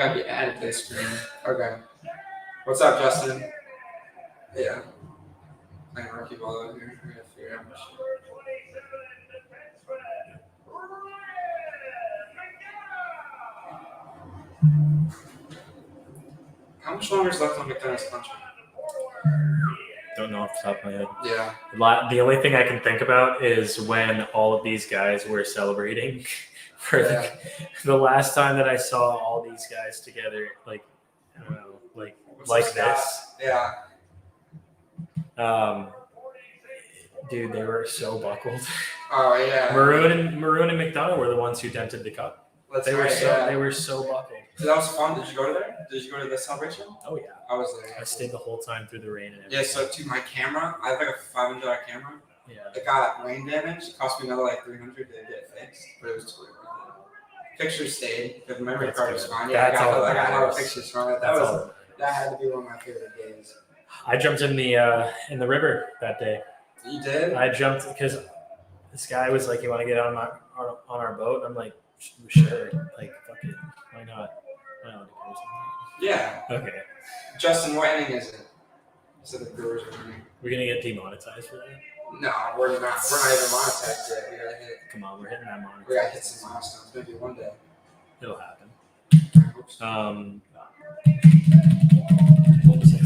gotta be added to the screen. Okay. What's up, Justin? Yeah. I can rookie ball over here. I gotta figure out my shit. How much longer is left on McDonald's contract? Don't know off the top of my head. Yeah. The only thing I can think about is when all of these guys were celebrating for the last time that I saw all these guys together, like, I don't know, like this. Yeah. Dude, they were so buckled. Oh yeah. Maroon and McDonough were the ones who dented the cup. They were so buckled. So that was fun. Did you go to there? Did you go to the celebration? Oh yeah. I was there. I stayed the whole time through the rain and everything. Yeah, so to my camera, I have like a $500 camera. Yeah. It got rain damage. It cost me another like $300 to get fixed, but it was totally worth it. Pictures stayed. The memory card was fine. Yeah, I got a lot of pictures from it. That had to be one of my favorite days. I jumped in the river that day. You did? I jumped because this guy was like, "You want to get on our boat?" I'm like, "Sure." Like, fuck it. Why not? Yeah. Okay. Justin, what inning is it? So the Brewers are winning. We're gonna get demonetized for that. No, we're not. We're not even monetized yet. We gotta hit. Come on, we're hitting that monetization. We gotta hit some milestones. Maybe one day. It'll happen. So. What was that?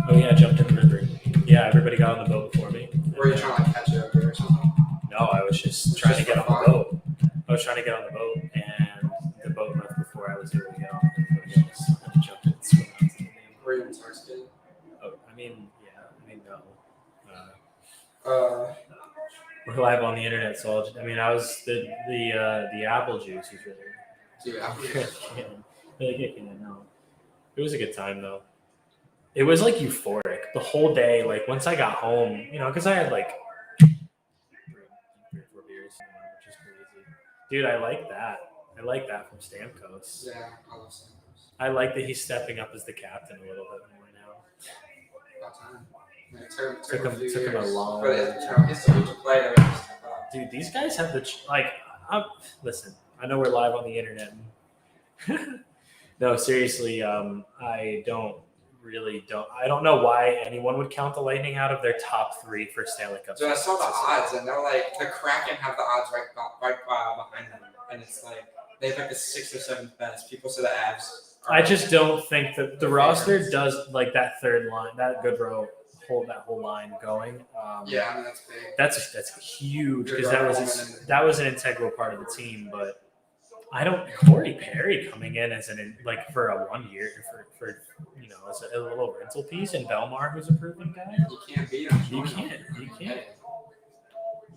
Oh yeah, I jumped in the river. Yeah, everybody got on the boat before me. Were you trying to like, catch it up there or something? No, I was just trying to get on the boat. I was trying to get on the boat, and the boat left before I was able to get on. And I jumped in and swam out to the name. Were you intoxicated? Oh, I mean, no. We're live on the internet, so I was the apple juice was really. Dude, apple juice. No. It was a good time though. It was like euphoric the whole day. Like once I got home, because I had like 3 or 4 beers, which is crazy. Dude, I like that. I like that from Stamkos. Yeah, I love Stamkos. I like that he's stepping up as the captain a little bit more now. About time. Yeah, it took him a long. But he's a huge player. Dude, these guys have listen. I know we're live on the internet. No, seriously, I don't know why anyone would count the Lightning out of their top 3 for Stanley Cup. So I saw the odds, and they're like the Kraken have the odds right behind them, and it's like they have like the 6th or 7th best. People say the Avs. I just don't think that the roster does like that third line, that good row, hold that whole line going. Yeah, I mean that's big. That's huge because that was an integral part of the team, but. Corey Perry coming in as for a 1 year for as a little rental piece, and Belmar, who's a proven guy. You can't beat him. You can't.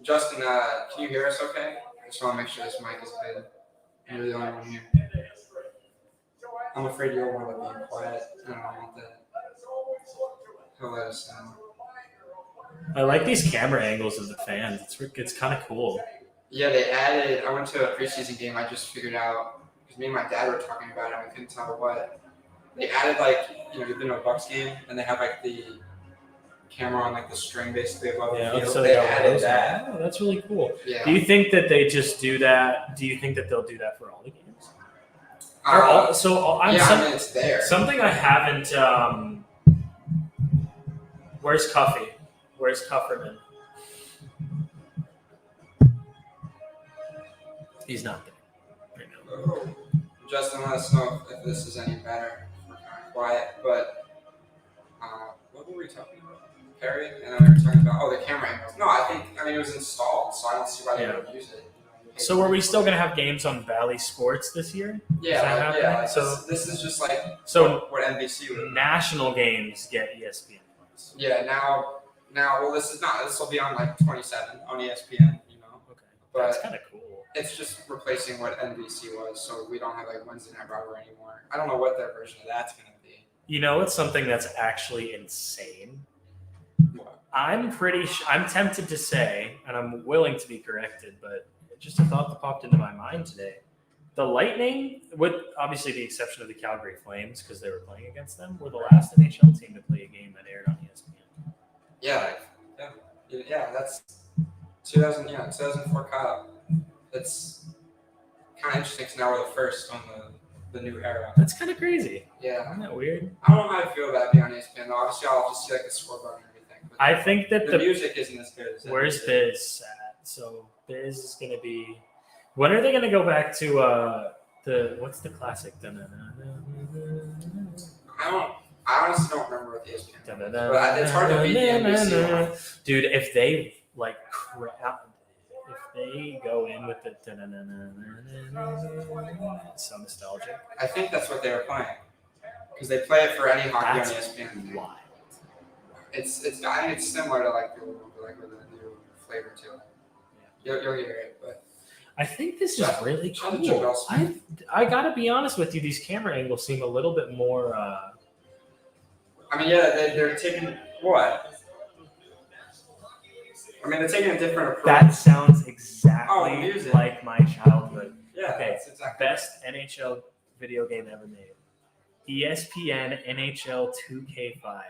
Justin, can you hear us? Okay. I just want to make sure this mic is good. You're the only one here. I'm afraid you're one of being quiet. I don't want that. He'll let us know. I like these camera angles of the fans. It's kind of cool. Yeah, they added. I went to a preseason game. I just figured out because me and my dad were talking about it. And we couldn't tell what they added. You've been to a Bucks game, and they have the camera on the string basically above the field. So they added that. Oh, that's really cool. Yeah. Do you think that they just do that? Do you think that they'll do that for all the games? It's there. Something I haven't. Where's Cuffy? Where's Cufferman? He's not there right now. Oh. Justin, let us know if this is any better. We're kind of quiet, but what were we talking about? Perry, and then we were talking about the camera angles. No, I mean it was installed, so I don't see why they would use it. So are we still going to have games on Valley Sports this year? Yeah. So this is just what NBC would. National games get ESPN. Yeah. Now, this will be on 27 on ESPN. Okay. But that's kind of cool. It's just replacing what NBC was, so we don't have Wednesday Night Rivalry anymore. I don't know what their version of that's going to be. It's something that's actually insane. What? I'm tempted to say, and I'm willing to be corrected, but just a thought that popped into my mind today. The Lightning, with obviously the exception of the Calgary Flames because they were playing against them, were the last NHL team to play a game that aired on ESPN. Yeah, that's 2004 Cup. It's kind of interesting because now we're the first on the new era. That's kind of crazy. Yeah. Isn't that weird? I don't know how I feel about being on ESPN. Though. Obviously, I'll just see like the scoreboard and everything. But I think that the music isn't as good as that. where's Biz at? So Biz is gonna be. When are they gonna go back to the what's the classic? I honestly don't remember what the ESPN was, but it's hard to beat the NBC one. Dude, if they like if they go in with the it's so nostalgic. I think that's what they were playing because they play it for any hockey That's on ESPN. wild. It's I think it's similar to like with a new flavor to it. You'll hear it, but I think this is really John cool. Javelski. I gotta be honest with you, these camera angles seem a little bit more I mean, yeah, they're taking what? I mean, they're taking a different approach. that sounds Oh, exactly music. like my childhood. Yeah, Okay, that's exactly. best NHL video game ever made. ESPN NHL 2K5.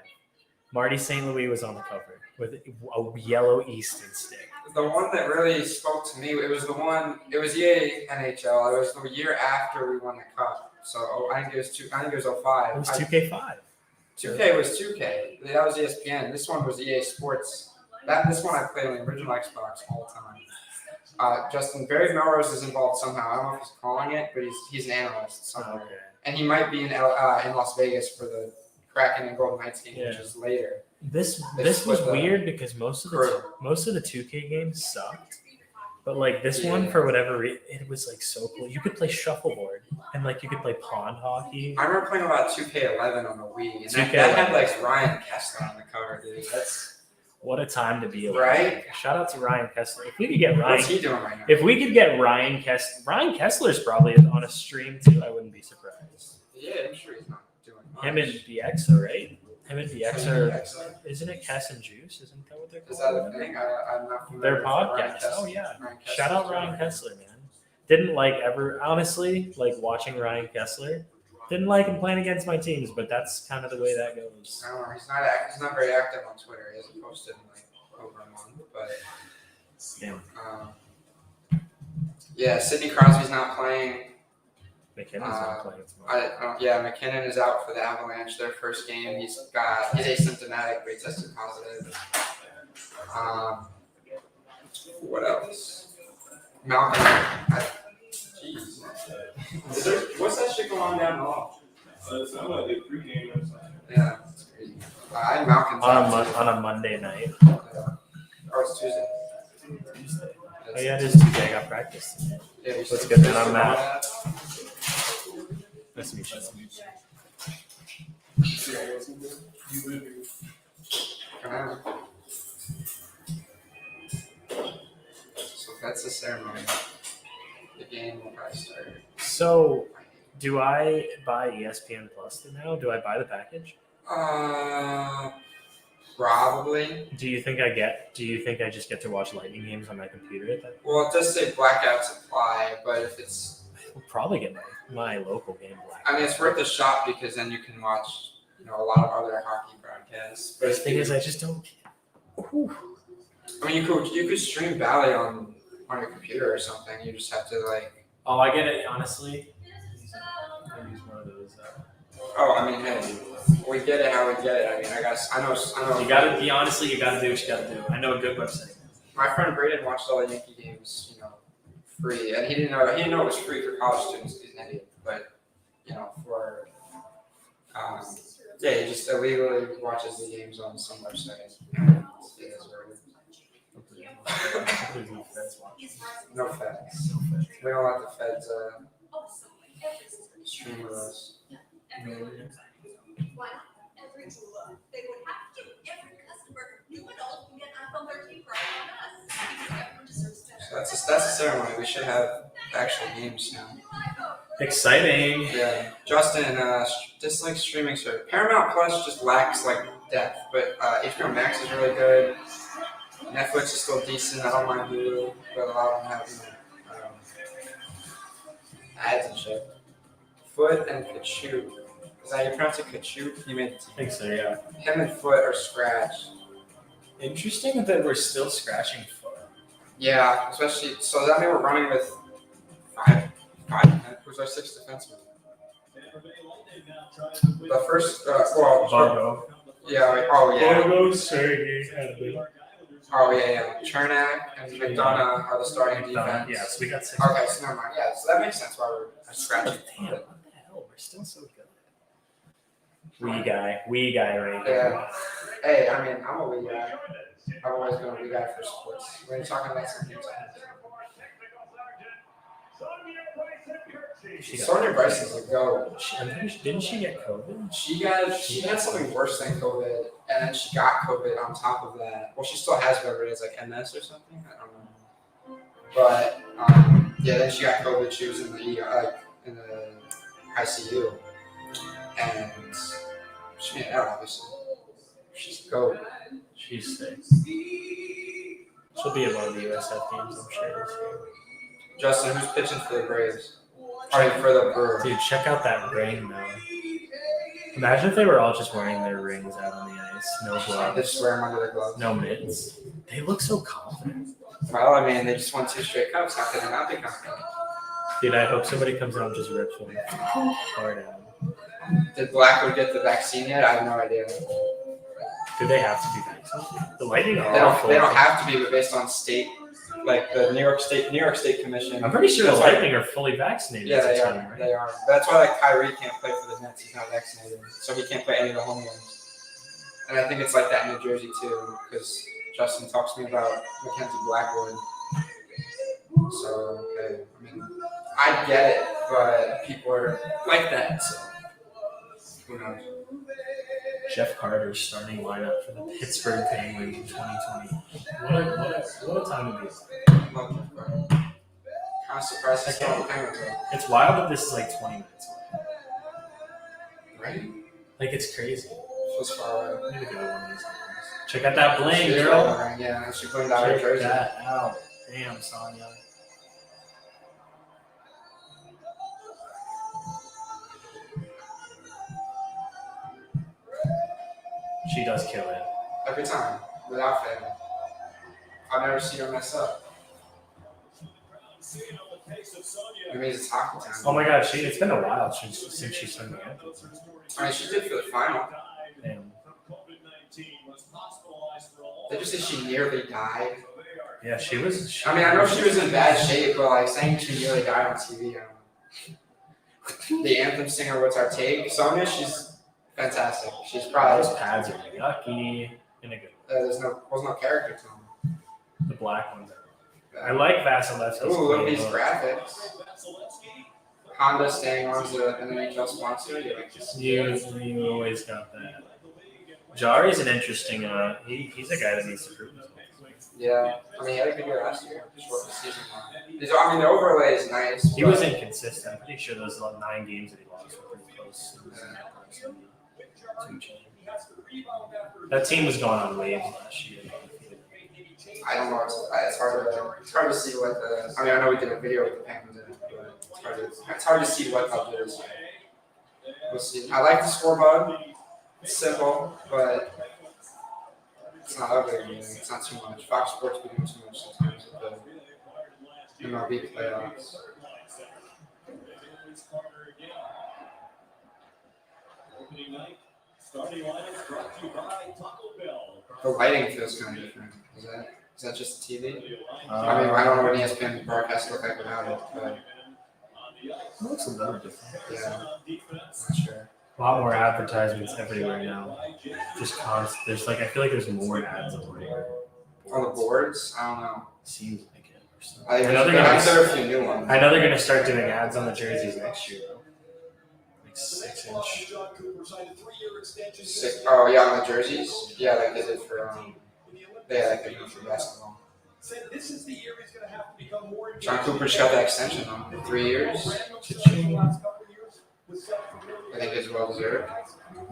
Marty St. Louis was on the cover with a yellow Easton stick. The one that really spoke to me, it was EA NHL. It was the year after we won the cup. So I think it was 05. It was 2K5. 2K was 2K. That was ESPN. This one was EA Sports. This one I played on the original Xbox all the time. Justin, Barry Melrose is involved somehow. I don't know if he's calling it, but he's an analyst somewhere. Okay. And he might be in Las Vegas for the Kraken and Golden Knights game, which Yeah. is later. This This was with the weird because most of crew. the 2K games sucked, but like this Yeah. one for whatever reason it was like so cool. You could play shuffleboard and like you could play pond hockey. I remember playing about 2K11 on the Wii, and 2K11. that had like Ryan Kessler on the cover, dude. That's What a time to be alive! Right? Shout out to Ryan Kessler. If we could get what's Ryan, he doing right now? if we could get Ryan Kessler's probably on a stream too. I wouldn't be surprised. Yeah, I'm sure he's not doing much. Him and BXA, right? Him and BXA, Excellent. isn't it Kess and Juice? Isn't that what they're Is that called? a thing? I'm not familiar Their with Ryan podcast. Kessler. Oh yeah. Ryan Kessler. Shout out Ryan Kessler, man. Didn't like ever honestly like watching Ryan Kessler. Didn't like him playing against my teams, but that's kind of the way that goes. I don't know. He's not very active on Twitter. He hasn't posted in like over a month, but Yeah. yeah, Sidney Crosby's not playing. McKinnon's not playing tomorrow. McKinnon is out for the Avalanche. Their first game. He's asymptomatic, but he tested positive. What else? Malcolm. Jeez. What's that shit going on down the hall? It sounded like a pregame or something. Yeah, it's crazy. I had Malcolm's On a Monday night. Oh, it's Tuesday. Tuesday. Oh yeah, it is Tuesday. I got practice today. Yeah, you What's said- good, man? I'm Matt. Nice to meet you. So that's the ceremony. The game will probably start. So, do I buy ESPN Plus now? Do I buy the package? Probably. Do you think I just get to watch Lightning games on my computer at that? Well, it does say blackouts apply, but if it's, I'll probably get my local game black. I mean, it's worth a shot because then you can watch, a lot of other hockey broadcasts. But The thing is, I just don't. I mean, you could stream Bally on your computer or something. You just have to like. Oh, I get it. Honestly, I use one of those. Oh, I mean, hey, we get it how we get it. I mean, I know. You gotta be honestly. You gotta do what you gotta do. I know a good website. My friend Braden watched all the Yankee games, free, and he didn't know it was free for college students. He's an idiot, but for he just illegally watches the games on some website. It is what it is. No feds. We don't let the feds stream with us. Why not? Every jeweler, they would have to. Every customer, new adult, can get iPhone 13 Pro on us. Because everyone deserves better. So that's a ceremony. We should have actual games soon. Exciting. Yeah, Justin, dislike streaming service. Paramount Plus just lacks like depth, but HBO Max is really good. Netflix is still decent. I don't mind Hulu, but a lot of them have ads and shit. Foot and Kachuk. Is that how you pronounce it? Kachuk? He made I think so. Yeah. him and Foot are scratched. Interesting that we're still scratching foot. Yeah, especially so that means we're running with five. Who's our sixth defenseman? The first, well, Vargo. yeah, oh yeah, Vargo, Sergey, Edmund. oh yeah. Chernak and McDonough are the starting defense. Yeah, so we got 6. Okay, so never mind. Yeah, so that makes sense why we're scratching. Damn, what the hell? We're still so good. Wee guy right Yeah. here. Hey, I mean, I'm a wee guy. I've always been a wee guy for sports. When you're talking about something, Sonia Bryce is a goat. Didn't she get COVID? She had something worse than COVID, and then she got COVID on top of that. Well, she still has whatever it is, like MS or something. I don't know. But yeah, then she got COVID. She was in the in the ICU, and she made it out. Obviously, she's a goat. She's sick. She'll be at one of the USF games, I'm sure, this year. Justin, who's pitching for the Braves? Sorry, for the Brewers. Dude, check out that ring, though. Imagine if they were all just wearing their rings out on the ice. No They gloves, just wear them under their gloves. no mitts. They look so confident. Well, I mean, they just won 2 straight cups. How could they not be confident? Dude, I hope somebody comes out and just rips one hard out. Did Blackwood get the vaccine yet? I have no idea. Do they have to be vaccinated? The Lightning are They awful. don't have to be, but based on state, like the New York State Commission. I'm pretty sure the That's why- Lightning are fully vaccinated. Yeah, as a they team, are. right? They are. That's why like Kyrie can't play for the Nets. He's not vaccinated, so he can't play any of the home games. And I think it's like that in New Jersey too, because Justin talks to me about Mackenzie Blackwood. So okay, I mean, I get it, but people are like that. So who knows? Jeff Carter's starting lineup for the Pittsburgh Penguins in 2020. What a time to be. Love Jeff Carter. Kind of surprised he's still on the Penguins though. It's wild that this is like 20 minutes away. Right? Like, it's crazy. Feels far away. I need to go to one of these games. Check out that bling, She's girl. wearing, yeah, she blinged out her Check jersey. that out. Damn, Sonya. She does kill it. Every time, without fail. I've never seen her mess up. It means it's hockey time. Oh my god, it's been a while since she sung the anthem. I mean, she did for the final. Damn. They just said she nearly died. Yeah, she was. I mean, I know she was in bad shape, but like saying she nearly died on TV, I don't know. The anthem singer, what's our take? Sonia, she's fantastic. She's probably Those pads are yucky in a good way. was no character to them. The black ones are. I like Vasilevsky's. Ooh, look at play, these though. graphics. Honda staying on to an NHL sponsor. You like this? You always got that. Jari's an interesting. He's a guy that needs to prove himself. Yeah, I mean, he had a good year last year. Short season. I mean, the overlay is nice. He was inconsistent. I'm pretty sure those 9 games that he lost were pretty close. That team was going on waves last year. I don't know. It's hard to see what the. I mean, I know we did a video with the Penguins in it, but it's hard to see what they'll do this year. We'll see. I like the scoreboard. It's simple, but it's not ugly or anything. It's not too much. Fox Sports be doing too much sometimes with the MLB playoffs. The lighting feels kind of different. Is that just the TV? I mean, I don't know what ESPN broadcasts look like without it, but It looks a little different. yeah, not sure. A lot more advertisements everywhere now. Just constant. There's I feel like there's more ads everywhere. On the boards, I don't know. Seems like it. Or something. I think I know there they're are a few new ones. I know they're gonna start doing ads on the jerseys next year though. Like 6-inch. Oh yeah, on the jerseys. Yeah, like they did for like they do for basketball. John Cooper just got that extension though, 3 years. Cha-ching. I think it's well deserved.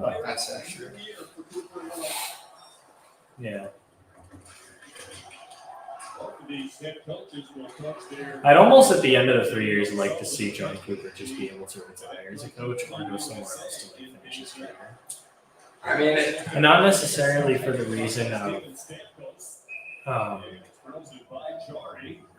Oh, That's true. yeah. I'd almost at the end of the 3 years like to see John Cooper just be able to retire as a coach or go somewhere else to finish his career. I mean, And not necessarily for the reason of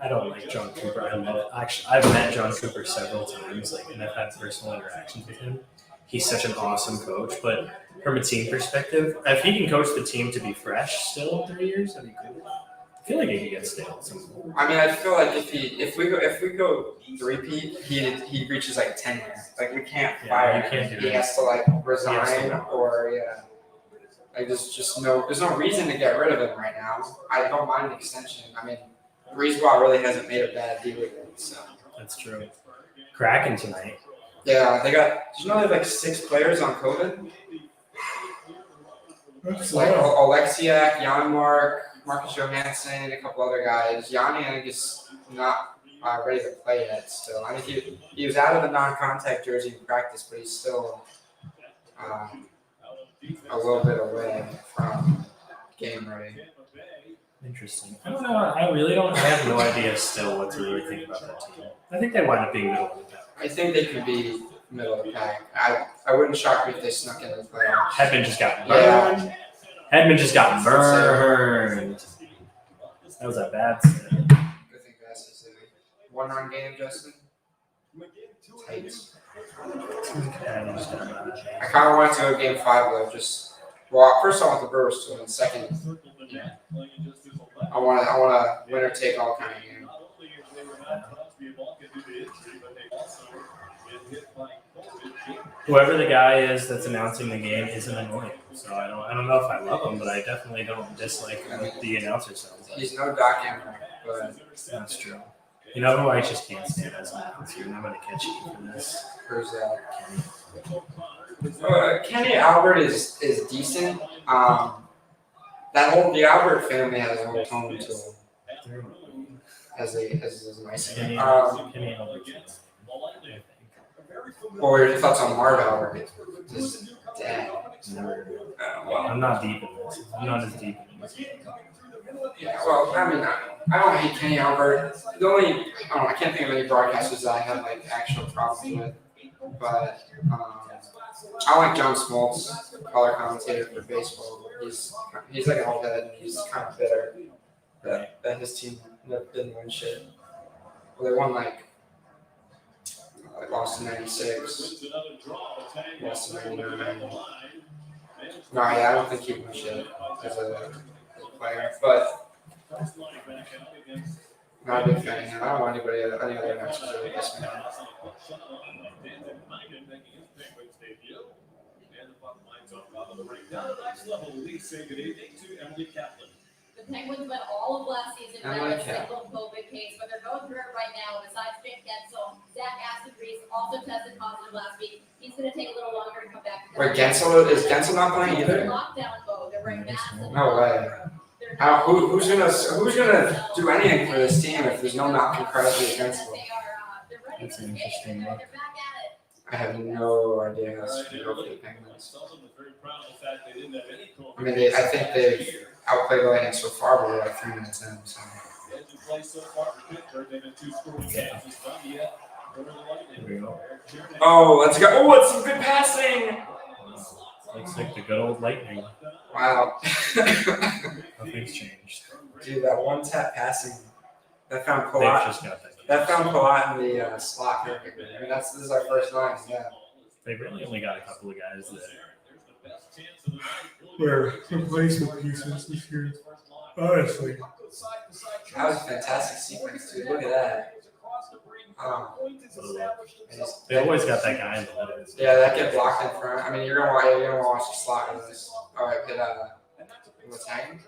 I don't like John Cooper. I've met John Cooper several times, like, and I've had personal interactions with him. He's such an awesome coach, but from a team perspective, if he can coach the team to be fresh still in 3 years, that'd be cool. I feel like he could get stale at some point. I mean, I feel like if we go three-peat, he reaches like tenure. Like we can't Yeah, fire you him. can't do He that. has to like resign to. or like there's no reason to get rid of him right now. I don't mind the extension. I mean, Breezeball really hasn't made a bad deal with it, so. That's true. Kraken tonight. Yeah, they got. Did you know they have like 6 players on COVID? It's like Alexiak, Janmark, Marcus Johansson, a couple other guys. Yanni, I think, is not ready to play yet. Still, I think he was out of the non-contact jersey in practice, but he's still a little bit away from game ready. Interesting. I don't know. I really don't. I have no idea still what to really think about that team. I think they wind up being middle of the pack. I think they could be middle of the pack. I wouldn't shock me if they snuck into the playoffs. Hedman just got Yeah. burned. Hedman just got burned. That was a bad set. I think that's a 1-run game, Justin. Tight. Hedman just got burned. I kind of wanted to go game 5 though. First I want the Brewers to win. Second, I want a winner take all kind of game. Whoever the guy is that's announcing the game isn't annoying. So I don't know if I love him, but I definitely don't dislike what the announcer sounds like. He's no Doc Emmerich, but That's true. You know who I just can't stand as an announcer, and I'm gonna catch you for this. who's that? Kenny. Kenny Albert is decent. The Albert family has a whole tone to them. As a nice. Kenny Albert. Or your thoughts on Marv Albert? His dad. Well, I'm not deep in this. I'm not as deep in this. yeah. Well, I mean, I don't hate Kenny Albert. I can't think of any broadcasters that I have like actual problems with. But I like John Smoltz, color commentator for baseball. He's like an old head, and he's kind of bitter that his team didn't win shit. Well, they won like lost in '96, lost in '99. No, yeah, I don't think he won shit as a player, but not a big fan of him. I don't want any other matches really piss me off. The Penguins went all of last season without a single COVID case, but they're going through it right now. Besides Jake Gensel, Zach Aston-Reese also tested positive last week. He's going to take a little longer to come back. Wait, is Gensel not playing They're either? in lockdown mode. They're wearing masks. No way. Who's gonna do anything for this team if there's no Malcolm Crosby against them? They're ready That's for an the game. interesting They're look. back at it. I have no idea how it's gonna go for the Penguins. I mean, I think they've outplayed the Lightning so far, but we're like 3 minutes in. So. Here we go. Oh, let's go! Oh, it's some good passing. Looks like the good old Lightning. Wow. Nothing's changed. Dude, that one tap passing that found They've Palat. just got that. That found Palat in the slot perfectly. I mean, this is our first line. Yeah. They really only got a couple of guys that Were replacement pieces this year. Honestly. That was a fantastic sequence, dude. Look at that. they always got that guy in the middle. Yeah, that get blocked in front. I mean, you're gonna watch the slot of this. All right, hit Letang.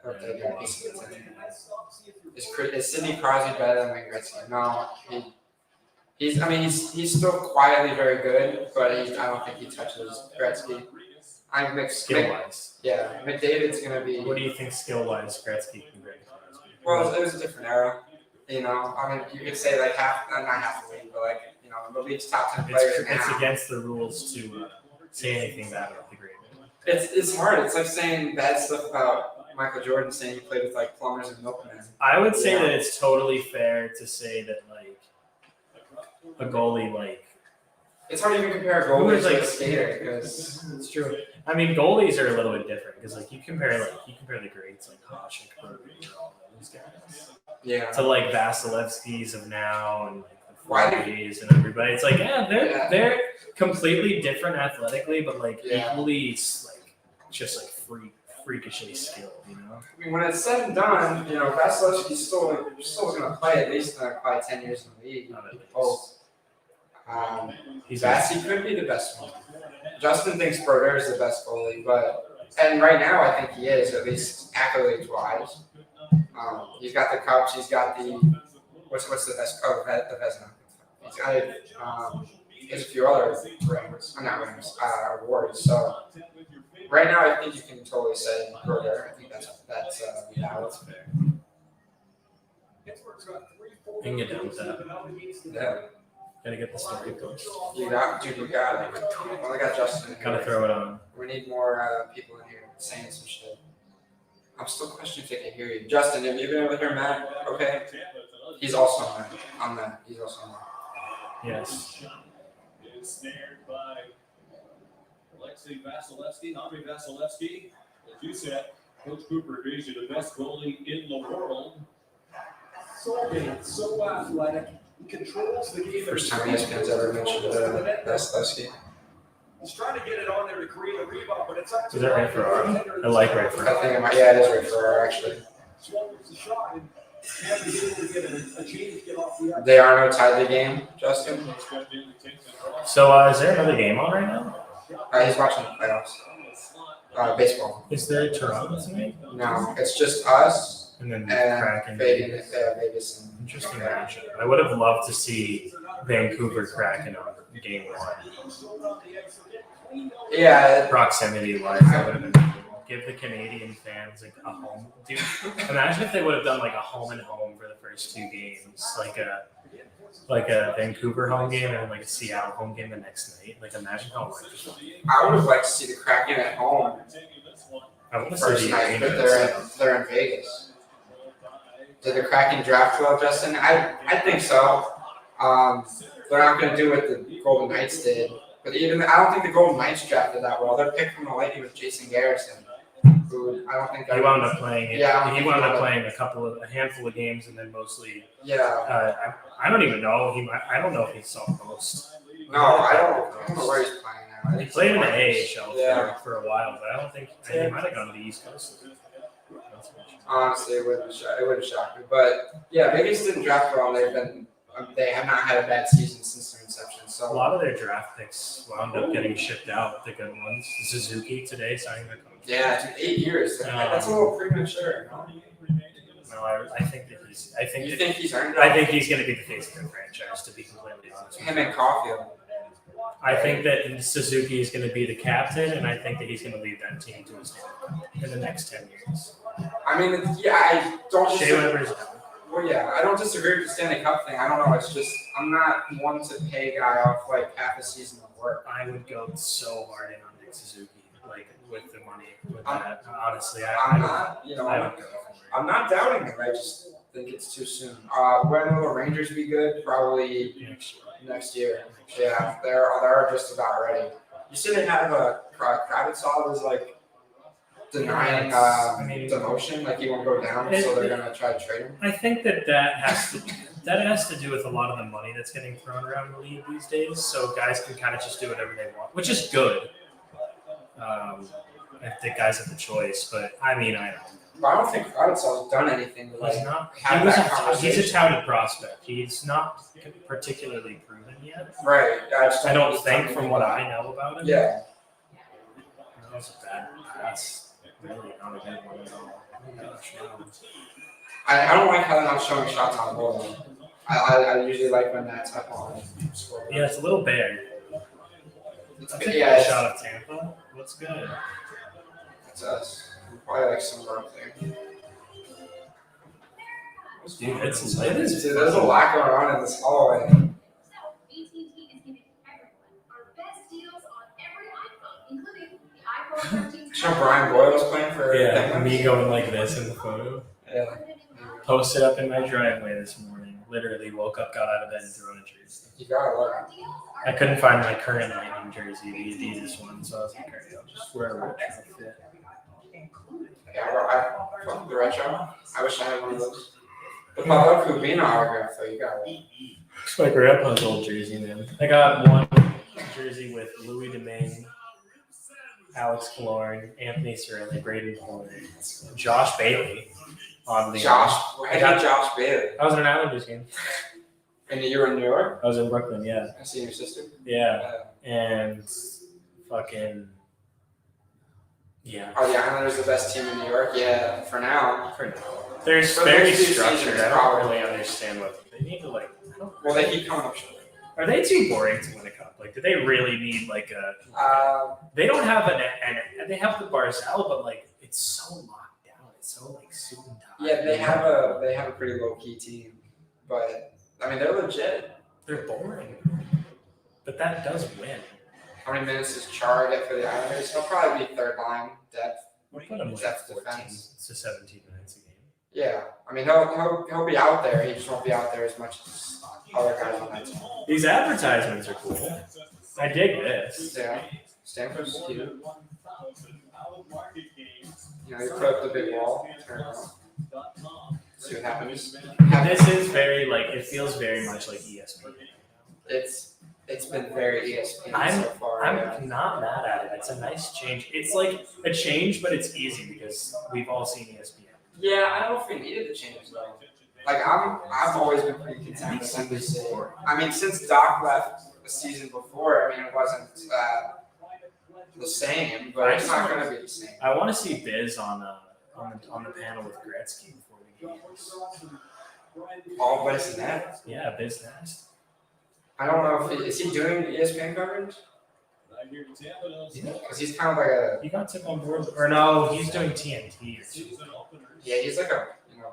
Okay, yeah, he's Letang. Is Sidney Crosby better than Wayne Gretzky? No, he's still quietly very good, but I don't think he touches Gretzky. I'm mixed. Skill wise. Yeah, McDavid's gonna be. What do you think skill wise Gretzky can bring? Well, it was a different era. You know, I mean, you could say like not half the league, but like the league's top 10 players It's now. against the rules to say anything bad about the great. It's hard. It's like saying bad stuff about Michael Jordan, saying he played with like plumbers and milkmen. I would say that it's totally fair to say that like a goalie like It's hard to even compare a goalie to a skater because it's true. I mean, goalies are a little bit different because like you compare the greats like Hasek, Bergeron, these guys. Yeah. To like Vasilevskis of now and like the Why do- Flurries and everybody. It's like, yeah, Yeah. they're completely different athletically, but like Yeah. equally like just like freakishly skilled, you know? I mean, when it's said and done, you know, Vasilevsky's still going to play at least probably 10 years in the league. Not at least. Oh, He's Vassy could be the best one. Justin thinks Brodeur is the best goalie, and right now I think he is, at least accolades wise. He's got the cups. He's got the what's the best? Oh, the Vezina. He's got he has a few other awards. So right now I think you can totally say Brodeur. I think that's valid. You can get down with that. Yeah. Gotta get the story post. You got it. Well, I got Justin in here. Gotta throw it on. We need more people in here saying some shit. I'm still questioning if I can hear you. Justin, have you been over here, Matt? Okay. He's also on that. He's also on that. Yes. Is snared by Alexei Vasilevsky, Andre Vasilevsky. As you said, Coach Cooper agrees you're the best goalie in the world. So big, so athletic. He controls the game. First time ESPN's ever mentioned Vasilevsky. He's trying to get it on there to create a rebound, but it's up to Is that right for R? I like right for I R. think it might. Yeah, it is right for her, actually. Swallows the shot and Tampa is able to get a change, get off the ice. They are no tie the game, Justin. So is there another game on right now? He's watching the playoffs. Baseball. Is there Toronto tonight? No, it's just us And then and Kraken. Vegas. Vegas and Interesting matchup. I would have loved to see Vancouver Kraken on game one. yeah. Proximity wise, that would have been cool. Give the Canadian fans like a home. Dude, imagine if they would have done like a home and home for the first two games, like a Vancouver home game and like a Seattle home game the next night. Like imagine how electric. I would have liked to see the Kraken at home I want to first see the night, but arena. they're in Vegas. Did the Kraken draft well, Justin? I think so. They're not going to do what the Golden Knights did, but even I don't think the Golden Knights drafted that well. They're picked from the Lightning with Jason Garrison, who I don't think He wound up playing it. Yeah, I don't he think wound he up wound playing a handful of games and then mostly. Yeah. I don't even know. I don't know if he saw most. No, I don't know where he's playing now. I He think played in the he's- AHL Yeah. for a while, but I don't think he might have gone to the East Coast. Honestly, it wouldn't shock me. But yeah, Vegas didn't draft well. They have not had a bad season since their inception. A So lot of their draft picks wound up getting shipped out. The good ones. Suzuki today signing the contract. yeah, it took 8 years. That's a little premature. No, I think that he's. I think You that, think he's earned it? I think he's going to be the face of their franchise. To be completely honest. with Him you. and Caulfield. I think that Suzuki is going to be the captain, and I think that he's going to lead that team to a Stanley Cup in the next 10 years. I mean, yeah, I don't. Shea disagree- Weber's done. Well, yeah, I don't disagree with the Stanley Cup thing. I don't know. It's just I'm not one to pay a guy off like half a season of work. I would go so hard in on Nick Suzuki, like with the money. With I'm- that, honestly, I'm I not, you know, would go for it. I'm not doubting him. I just think it's too soon. When will the Rangers be good? Probably next year. Yeah, they're just about ready. You see, they have Kravitsov is like denying demotion, like he won't go down, so they're gonna try to trade him. I think that has to do with a lot of the money that's getting thrown around the league these days. So guys can kind of just do whatever they want, which is good. I think guys have the choice, but I mean, I don't. But I don't think Kravitsov's done anything to He's like not. have that He's a conversation. touted prospect. He's not particularly proven yet. Right. I don't think, from what I know about him. Yeah. That was a bad pass. Really not a good one at all. Oh my gosh, wow. I don't like how they're not showing shots on goal. I usually like when that's up on score. Yeah, it's a little bare. It's I good. think Yeah, a shot of Tampa. What's good? it's us. Probably like somewhere up there. Dude, it is. Dude, there's a lot going on in this hallway. So, AT&T is giving everyone our best deals on every iPhone, including the iPhone 13. You know Brian Boyle's playing for Yeah, Penguins? me going like this in the photo. Yeah. Posted up in my driveway this morning. Literally woke up, got out of bed, and threw on a jersey. You gotta love it. I couldn't find my current Lightning jersey, the Adidas one, so I was like, alright, I'll just wear a retro fit. Yeah, I fuck the retro. I wish I had one of those. The Pablo Cubino autograph, though, you got it. It's my grandpa's old jersey, man. I got one jersey with Louis Domingue, Alex Killorn, Anthony Cirelli, Braden Point, Josh Bailey on the. I got Josh Bailey. I was in an Islanders game. And you were in New York? I was in Brooklyn, yeah. I see your sister. Yeah. And fucking. Yeah. Are the Islanders the best team in New York? Yeah, for now. There's For the very next few structured. seasons, I don't probably. really understand what they need to like. Well, they keep coming up short. Are they too boring to win a cup? Like, do they really need like a? They don't have an they have the Barzell, but like it's so locked down. It's so like suit and tie. Yeah, they have a pretty low key team, but I mean they're legit. They're boring, but that does win. How many minutes does Char get for the Islanders? He'll probably be third line depth. We'll put him like Depth 14 defense. to 17 minutes a game. Yeah, I mean he'll be out there. He just won't be out there as much as other guys on that team. These advertisements are cool. I dig this. Yeah, Stanford's cute. You know, you put up the big wall, turn around, see what happens. This is very like it feels very much like ESPN. It's been very ESPN I'm- so far. I'm yeah. not mad at it. It's a nice change. It's like a change, but it's easy because we've all seen ESPN. Yeah, I don't know if we needed the change though. Like I've always been pretty content with NBC. I mean, since Doc left the season before, I mean it wasn't the same, but it's not going to be the same. I want to see Biz on the panel with Gretzky before the games. All but it's net. Yeah, Biz next. I don't know if is he doing ESPN coverage? Because he's kind of like a He got Tim on board, or no, he's doing TNT. Or something. yeah, he's like a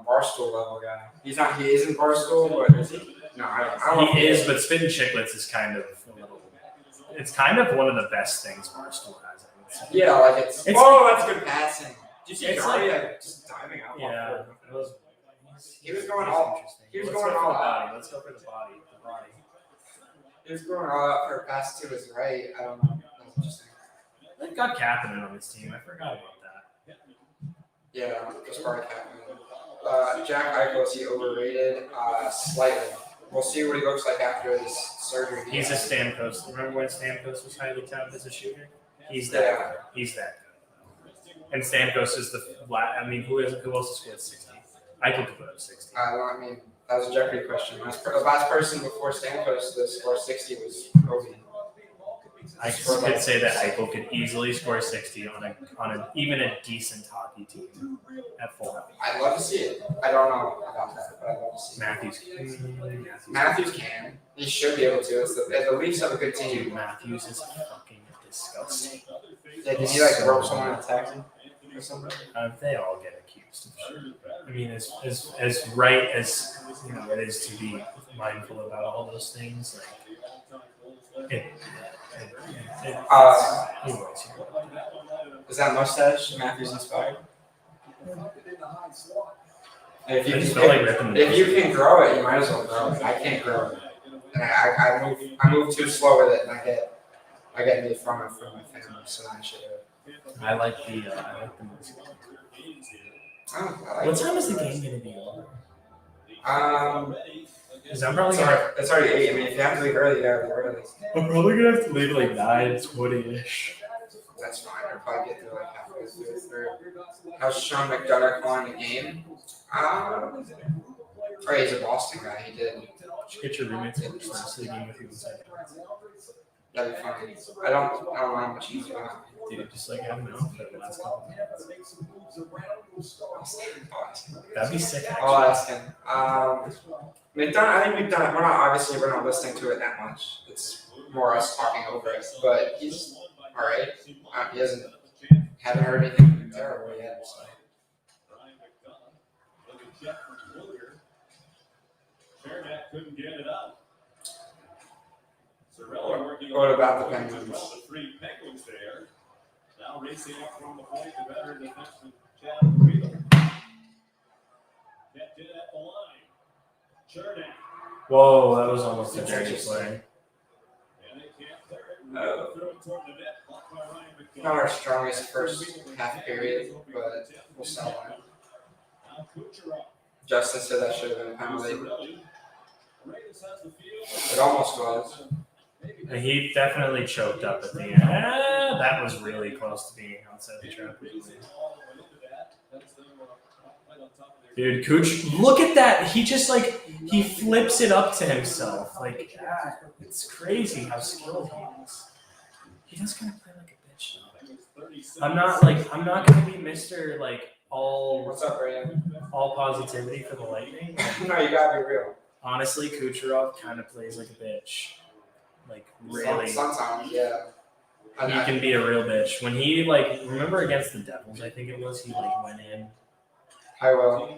Barstool level guy. He's not. He isn't Barstool, but is he? No, I don't know. He is, but Spin Chicklets is kind of a little. It's kind of one of the best things Barstool has. I would say. Yeah, like it's. It's Oh, that's good passing. Did you see It's Jarry like- just diving out? Yeah, it was. He was going all- interesting. he was Let's going go for all the out. body. Let's go for the body. The body. He was going all out for a pass to his right. I don't know. That's interesting. They've got Kapanen on this team. I forgot about that. Yeah, just part of Captain. Jack Eichel, is he overrated? Slightly. We'll see what he looks like after this surgery. He's a Stamkos. Remember when Stamkos was highly touted as a shooter? He's that. Yeah. Good. He's that good. And Stamkos is the. I mean, who else has scored 60? Eichel could put up 60. I mean, that was a Jeopardy question. The last person before Stamkos to score 60 was Kobe. I could say that Eichel could easily score 60 on even a decent hockey team at full health. I'd love to see it. I don't know about that, but I'd love to see it. Matthews can. He should be able to. The Leafs have a good Dude, team. Matthews is fucking disgusting. Yeah, did he like rope someone in a taxi or something? They all get accused of shit. I mean, as right as it is to be mindful about all those things, like he was. Is that mustache Matthews inspired? If I you, just felt like ripping the if you can grow it, you might as well grow it. I can't grow it. And I move too slow with it, and I get made from it from my family, so I should have. I like the music. I What time is the game gonna be over? Because I'm it's probably it's already 8. I mean, if you have to leave early, you gotta leave early. gonna have to leave like 9:20ish. That's fine. I'll probably get there like halfway through the third. How's Sean McDonough calling the game? Oh, he's a Boston guy. He did. Get your roommates in sleeping with you inside. That'd be funny. I don't know how much he's about. Dude, just like have an outfit the last couple minutes. I'll ask him. That'd be sick. I'll Actually. ask him. McDonough. I think McDonough. We're not listening to it that much. It's more us talking over it. But he's all right. He haven't heard anything terrible yet. So. Couldn't get it up. What about the Penguins? The three Penguins there. Now racing up from the point, the veteran defenseman Chad Wheeler. Kept it at the line. Chernak. Whoa, that was almost a dirty play. And they can't clear it. Throw it toward the net. Blocked by Ryan McDonough. Not our strongest first half period, but we'll sell on it. Justin said that should have been a penalty. It almost was. He definitely choked up at the end. That was really close to being outside the trap. Dude, Cooch, look at that. He just he flips it up to himself. It's crazy how skilled he is. He does kind of play like a bitch though. I'm not gonna be Mr. What's up, Brandon? all positivity for the Lightning. No, you gotta be real. Honestly, Kucherov kind of plays like a bitch. Really. Sometimes, yeah. He can be a real bitch. When he remember against the Devils, I think it was, he went in I will.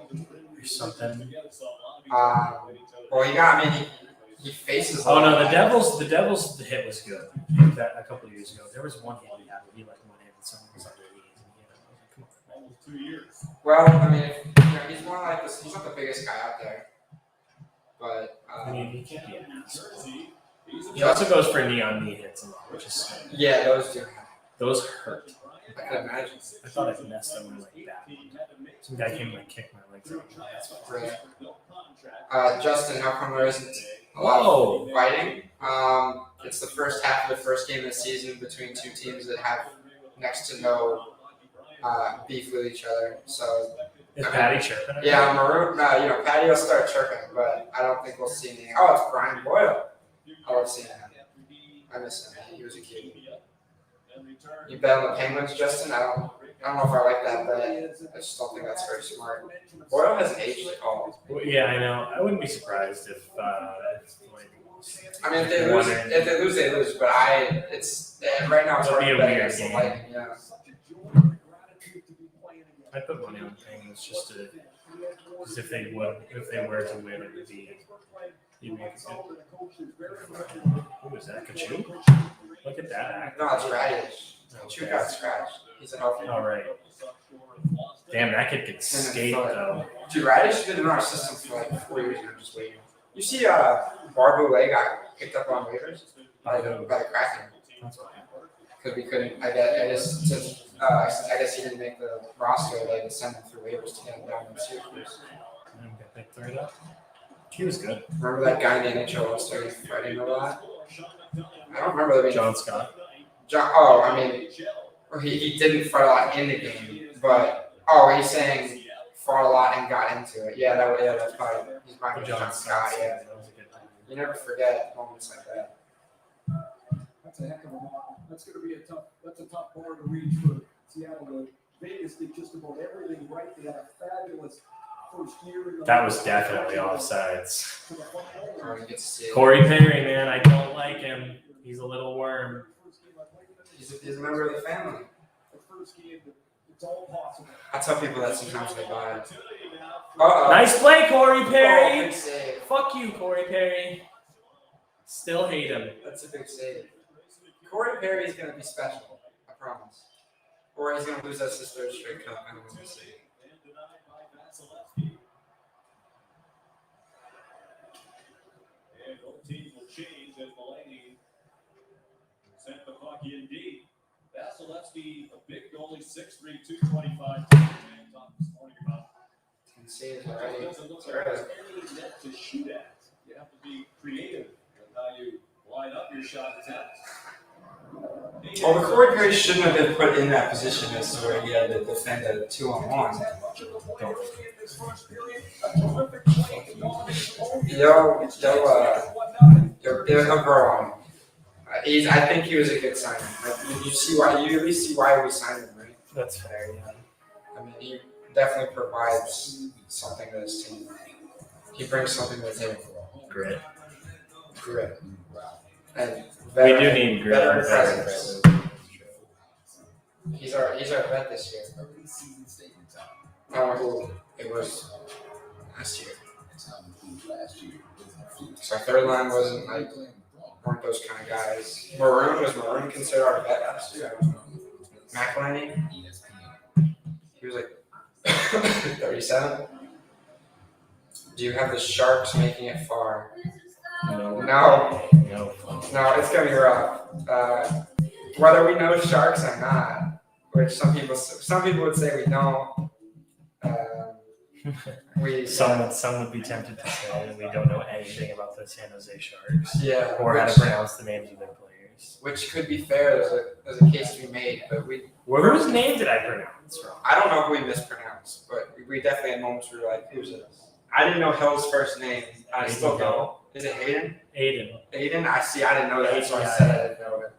or something. Well, he faces. Oh no, the Devils the hit was good. That a couple of years ago. There was one hit he had where he went in and someone was underneath and he come on. Almost 2 years. Well, he's more like this. He's not the biggest guy out there, but He can't be an asshole. He also goes for neon knee hits a lot, which is scary. yeah, Those hurt. I can imagine. I thought I messed up my back. Some guy came and kicked my legs out. Really. Justin, how come there isn't a lot Whoa. of fighting? It's the first half of the first game of the season between two teams that have next to no beef with each other. So Is Patty chirping? yeah, Maroon. Patty will start chirping, but I don't think we'll see anything. Oh, it's Brian Boyle. I love seeing him. I miss him. He was a kid. You bet on the Penguins, Justin? I don't know if I like that bet. I just don't think that's very smart. Boyle hasn't aged at all. Well, yeah, I know. I wouldn't be surprised if If they lose, they lose. But right now it's It'll hard be to a bet weird against the game. Lightning. Yeah. I put money on the Penguins just to, because if they were to win, it would be. Who was that? Kachuk? Look at that act. No, it's Radish. Chu got scratched. He's a healthy. All right. Damn, that kid could skate though. Dude, Radish has been in our system for 4 years now, just waiting. You see, Barbu got picked up on waivers by the Kraken because we couldn't. I guess he didn't make the roster. They sent him through waivers to get him down in Syracuse. He was good. Remember that guy in the NHL that started fighting a lot? I don't remember there being John Scott. He didn't fight a lot in the game, but he's saying fought a lot and got into it. Yeah, that's probably he's probably John Scott. Yeah, That was a good time. you never forget moments like that. That's a heck of a model. That's going to be a tough bar to reach for Seattle. Vegas did just about everything right. They had a fabulous first year. That was definitely offsides. Or you get to see it. Corey Perry, man, I don't like him. He's a little worm. He's a member of the family. The first game, it's all possible. I tell people that sometimes they buy it. Nice play, Corey Perry. Big save. Fuck you, Corey Perry. Still hate him. That's a big save. Corey Perry is going to be special. I promise. Or he's going to lose us his third straight cup. I don't want to see it. And both teams will change as Mulaney sent the puck in deep. Vasilevsky, a big goalie, 6'3", 225. Talked this morning about Can see it already. doesn't look like there's any net to shoot at. You have to be creative in how you line up your shot attempts. Well, the Corey Perry shouldn't have been put in that position as to where he had to defend a 2-on-1. He'll grow on him. I think he was a good signing. You at least see why we signed him, right? That's fair, yeah. I mean, he definitely provides something to this team. He brings something to the table. Grit. Grit. And We do need grit. veteran presence. He's our vet this year. I don't know who it was last year. So our third line weren't those kind of guys. Was Maroon considered our vet last year? I don't know. McElhinney? He was 37. Do you have the Sharks making it far? No, it's gonna be rough. whether we know Sharks or not, which some people would say we don't. Some would be tempted to say that we don't know anything about the San Jose Sharks Yeah, or how which, to pronounce the names of their players. which could be fair. There's a case to be made, but Whose name did I pronounce wrong? I don't know who we mispronounced, but we definitely had moments where we were like, who's this? I didn't know Hill's first name. I still don't. Is it Hayden? Aiden. Aiden? I didn't know that, so I said I didn't know it.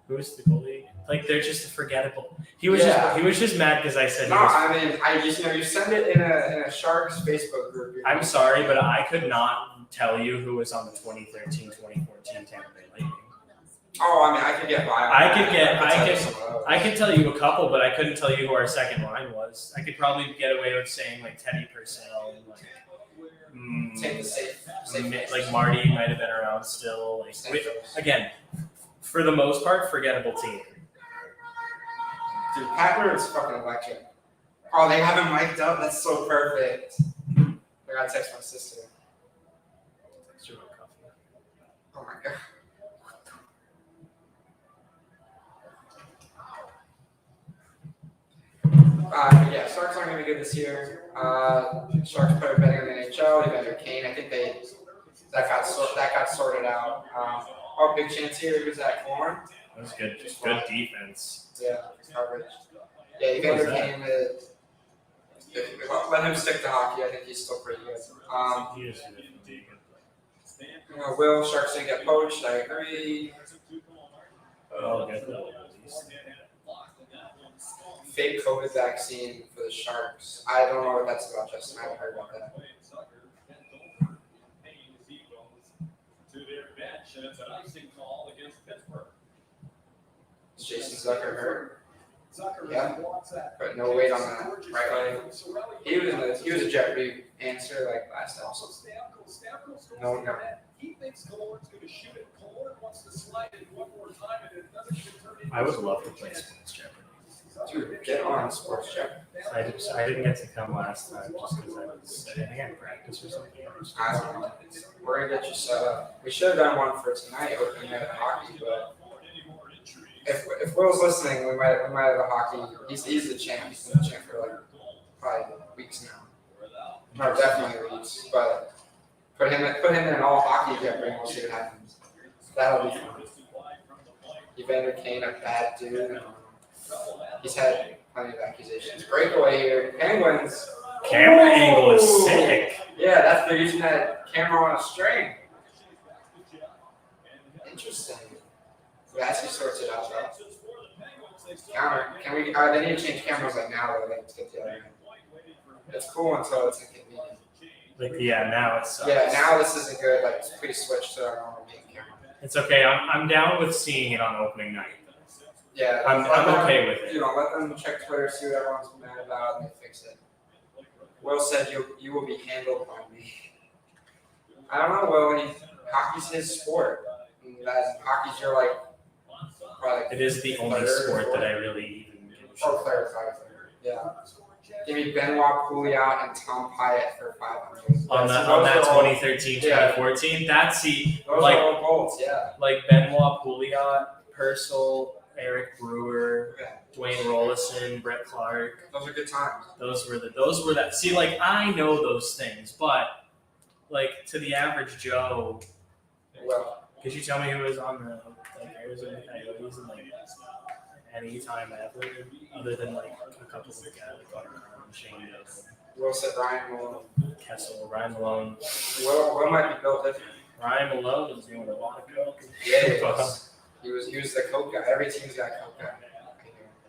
Who's the goalie? Like they're just forgettable. He was just mad because I said No, he was. I mean, you send it in a Sharks Facebook group. I'm sorry, but I could not tell you who was on the 2013-2014 Tampa Bay Lightning. Oh, I mean, I could get by. I could tell you a couple, but I couldn't tell you who our second line was. I could probably get away with saying like Teddy Purcell and like. Take the safe Like Marty might have been around still. Like again, for the most part, forgettable team. Dude, Packer is fucking electric. Oh, they have him mic'd up. That's so perfect. I gotta text my sister. Oh my god. Yeah, Sharks aren't gonna be good this year. Sharks player betting on the NHL. Evander Kane. I think that got sorted out. Big chance here. Who's that? Corn. That was good. Just good defense. Yeah, coverage. Yeah, Evander Kane. Let him stick to hockey. I think he's still pretty good. He is good. Will Sharks didn't get poached. I agree. Oh, good. Fake COVID vaccine for the Sharks. I don't know what that's about, Justin. I haven't heard about that. Is Jason Zucker hurt? Yeah, but no weight on the right leg. He was a Jeopardy answer like last episode. No. He thinks Killorn's going to shoot it. Killorn wants to slide it one more time, and it doesn't turn into. I would love to play Sports Jeopardy. Dude, get on Sports Jeopardy. I didn't get to come last time just because I think I had practice or something. I don't know. We're gonna get you set up. We should have done one for tonight, opening night of hockey, but if Will's listening, we might have a hockey. He's the champ. He's been the champ for like probably weeks now. No, definitely weeks. But put him in an all hockey Jeopardy and we'll see what happens. That'll be fun. Evander Kane, a bad dude. He's had plenty of accusations. Breakaway here. Penguins. Camera angle is sick. Yeah, they're using that camera on a string. Interesting. Vassy sorts it out though. Counter. They need to change cameras like now though, like to get the other end. It's cool until it's inconvenient. Now it's. Yeah, now this isn't good. Like, please switch to our normal main camera. It's okay. I'm down with seeing it on opening night. Yeah, I'm okay with it. Let them check Twitter, see what everyone's mad about, and they fix it. Will said you will be handled by me. I don't know, Will. Hockey's his sport. Hockey's your probably. It is the only sport that I really even give a shit Or third. Yeah. Give me Benoit Pouliot and Tom Pyatt for 500. on that 2013-2014. That's Those like are all goals, yeah. like Benoit Pouliot, Purcell, Eric Brewer, Dwayne Rollison, Brett Clark. Those are good times. Those were that. See, like I know those things, but like to the average Joe, Well, could you tell me who was on the Arizona Coyotes in any time ever, other than like a couple of guys like Shane Will said Ryan Malone. Kessel, Ryan Malone. Will might be built different. Ryan Malone is doing a lot of coke. Yeah, he was the coke guy. Every team's got a coke guy.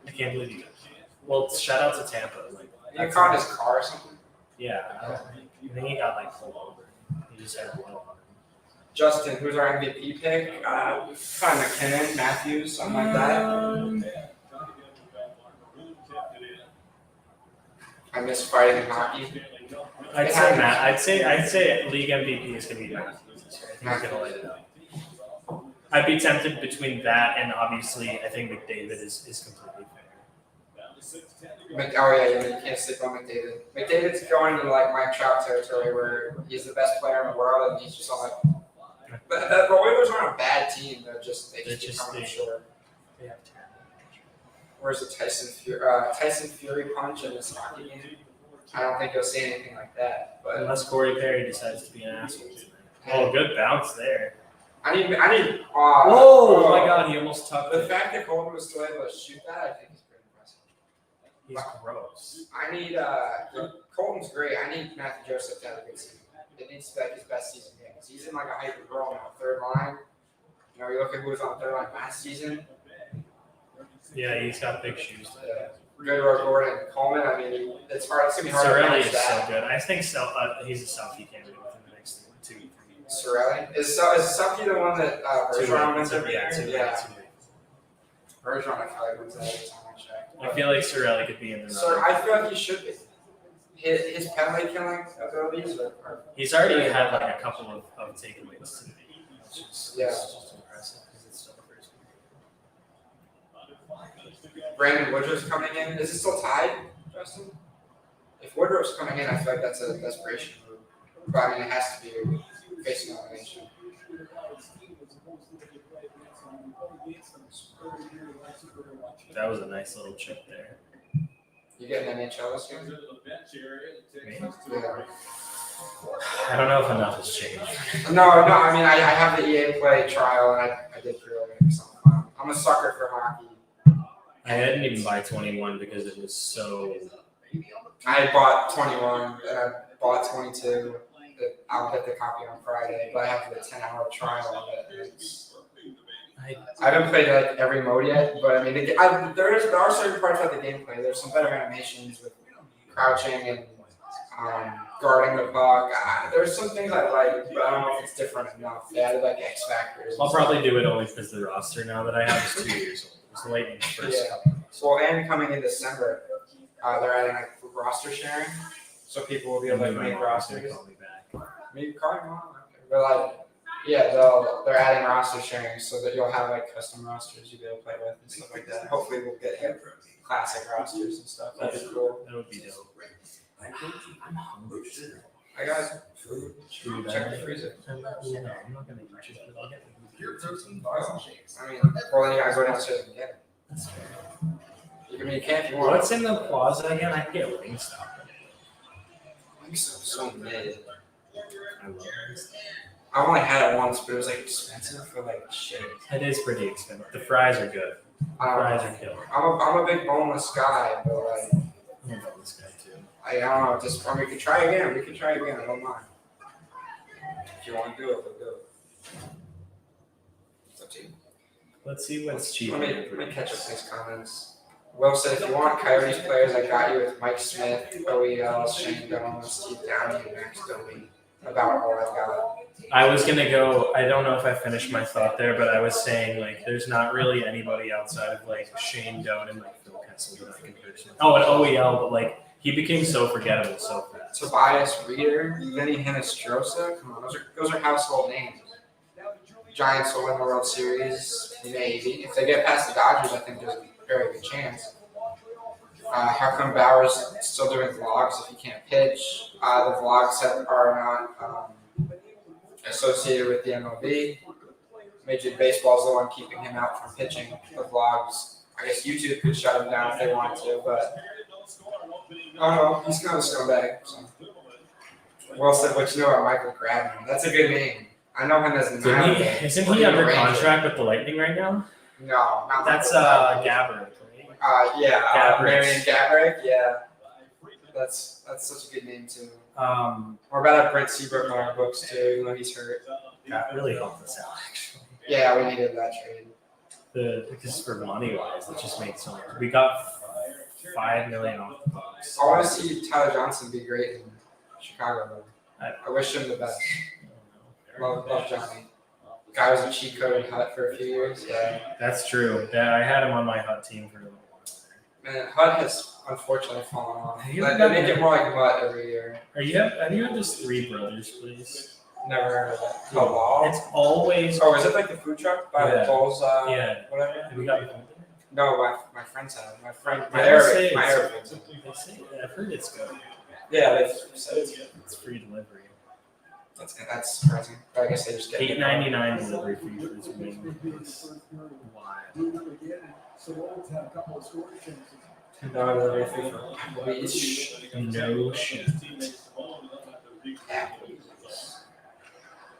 I can't believe you. Well, shout out to Tampa. You caught his car or something? Yeah, I think he got pulled over. He just had blood on him. Justin, who's our MVP pick? Probably McKinnon, Matthews, something like that. I miss fighting in hockey. I'd say league MVP is gonna be Matthews this year. I think he's gonna light it up. I'd be tempted between that and obviously I think McDavid is completely fair. You can't sleep on McDavid. McDavid's going into Mike Trout territory where he's the best player in the world and he's just on But the Oilers aren't a bad team. They just become sure. They have terrible. Where's the Tyson Fury punch in this hockey game? I don't think you'll see anything like that. But Unless Corey Perry decides to be an asshole tonight. Oh, good bounce there. I need. Oh my God, he almost tucked The it. fact that Colton was still able to shoot that, I think is pretty impressive. He's gross. I need. Colton's great. I need Matthew Joseph to have a good season. It needs to be like his best season yet. 'Cause he's in like a hyper role now, third line. You know, you look at who was on third line last season. Yeah, he's got big shoes. Goodrow, Gordon, Coleman. I mean, it's hard. It's gonna be hard to Sorelli manage is so that. good. I think he's a Selfie candidate within the next 2 3 years. Sorelli is Selkie the one that Bergeron wins every year? Yeah, Bergeron. I feel like wins that every time I check. I feel like Sorelli could be in the So run. I feel like he should be. His penalty killing abilities are He's already had like a couple of takeaways today, which is Yeah. it's just impressive because it's still the first game. Brandon Woodruff's coming in. Is it still tied, Justin? If Woodruff's coming in, I feel like that's a desperation move. But I mean, it has to be facing elimination. That was a nice little chip there. You getting NHL this year? Into the bench area that takes Me? us to Yeah. I don't know if enough has changed. No. I mean, I have the EA Play trial, and I did pre-order it. So I'm a sucker for hockey. I didn't even buy 21 because it was so. I bought 21, and I bought 22. I'll get the copy on Friday, but I have the 10-hour trial of it. And I haven't played like every mode yet, but I mean, there are certain parts of the gameplay. There's some better animations with crouching and guarding the puck. There's some things I like, but I don't know if it's different enough. They added like X factors. I'll probably do it only because the roster now that I have is 2 years old. It was the Lightning's first Yeah. couple. Well, and coming in December, they're adding like roster sharing, so people will be able to make rosters. Call me back. Maybe call him on, but like, yeah, they're adding roster sharing so that you'll have like custom rosters you'll be able to play with and stuff like that. Hopefully, we'll get like, classic rosters and stuff. That'd be cool. That would be dope. I'm hungry. I got food. Food, Check the freezer. I'm not gonna eat it, but I'll get the I mean, well, then you gotta go downstairs and get it. I mean, you can if you want. What's in the plaza again? I can get Wingstop. So mid. I love Wingstop. I only had it once, but it was like expensive for like shit. It is pretty expensive. The fries are good. Fries are killer. I'm a big boneless guy, but like, I love this guy too. I don't know. Just we could try again. I don't mind. If you want to do it, we'll do it. It's up to you. Let's see what's cheap. Let me catch up these comments. Will said, if you want Coyotes players, I got you with Mike Smith, OEL, Shane Doan, Steve Downey, and Max Domi. About all I've got. I was gonna go. I don't know if I finished my thought there, but I was saying like, there's not really anybody outside of like Shane Doan and like Phil Kessel that I can picture. Oh, and OEL, but like he became so forgettable so fast. Tobias Reeder, Vinny Hinostroza. Come on, those are household names. Giants will win the World Series, maybe. If they get past the Dodgers, I think there's a very good chance. How come Bauer's still doing vlogs if he can't pitch? The vlogs are not associated with the MLB. Major League Baseball is the one keeping him out from pitching. The vlogs, I guess YouTube could shut him down if they wanted to, but oh no, he's kind of a scumbag. So. Will said, what you know about Michael Gravin? That's a good name. I know him as Nile. Isn't he under contract with the Lightning right now? No, not That's Michael Gabbard. Right? Yeah, Gabrick. Marion Gabrick, yeah. That's such a good name too. We're about to have Brent Seabrook on our books too, even though he's hurt. That really helped us out actually. Yeah, we needed that trade. Because for money wise, it just made so much. We got $5 million off the books. I want to see Tyler Johnson be great in Chicago though. I wish him the best. Love Johnny. Guy was a cheat code in Hut for a few years. Yeah. That's true. Yeah, I had him on my hot team for a little while. Man, Hut has unfortunately fallen off. Have you They ever make done it more like Mutt every year. Have you had just 3 brothers, please? Never heard of that. Halal? It's always. Oh, is it like the food truck by Yeah. the Bulls? Yeah. Whatever. Have we got it? No, my friends have it. My I would say Arab it's- friends. They say, I've heard it's good. Yeah, they've said it's good. It's free delivery. That's surprising. But I guess they just get $8.99 delivery fee for this wing. Why? Blew them again, and Simone's had a couple of scoring chances. $10 delivery fee for Applebee's. No shit.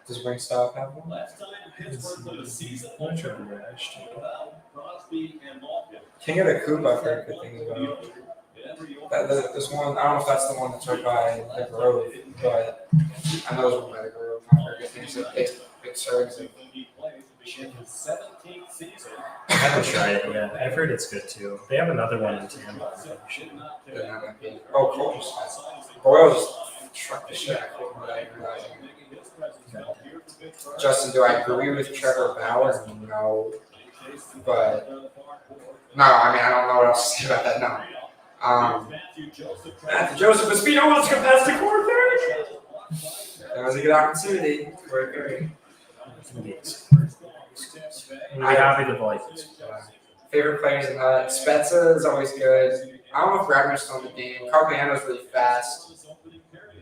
Does Wingstop have one? Last time Pittsburgh put a season Not sure opener without Crosby and Malkin. King of the Coop, I've heard good things about. There's one, I don't know if that's the one that's right by the Grove, but I know there's one by the Grove. I've heard good things. Big serves. And His 17th season. I haven't tried it yet. I've heard it's good too. They have another one in Tampa. they're not that big. Oh, Colton's fine. Boyle just trucked the shit out of Colton without even realizing it. Justin, do I agree with Trevor Bauer? No. But, no, I mean, I don't know what else to say about that. No. Matthew Joseph Espino wants to go past the quarterback. That was a good opportunity for a Curry. I'm happy the Vikings. Favorite players in that? Spezza is always good. I don't know if Ragner's still in the game. Carpiano's really fast.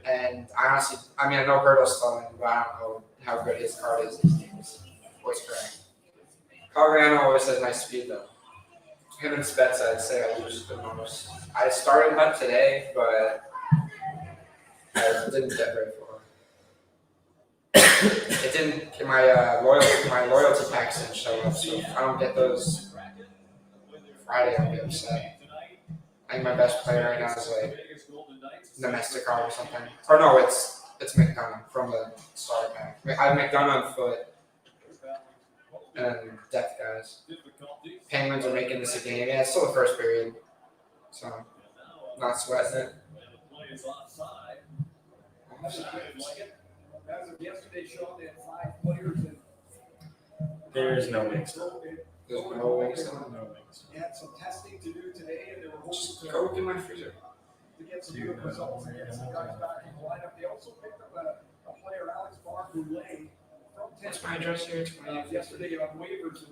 And I honestly, I know Hurdle's still in, but I don't know how good his card is these days. Voice crack. Carpiano always has nice speed though. Him and Spezza, I'd say I use the most. I started him up today, but I didn't get very far. It didn't get my loyalty packs didn't show up, so if I don't get those Friday, I'll be upset. I think my best player right now is like Nemestikov or something. Or no, it's McDonough from the starter pack. I have McDonough and Foot and depth guys. Penguins are making this a game. Yeah, it's still the first period, so not sweating it. As of yesterday, Sean, they had 5 players that There's no mix. There's no wings. had some testing to do today, and they were Just hoping go get my freezer. to get some good results and get some guys back in the lineup. They also picked up a player, Alex Barr-Goulet, from What's my address here? 20. yesterday on waivers.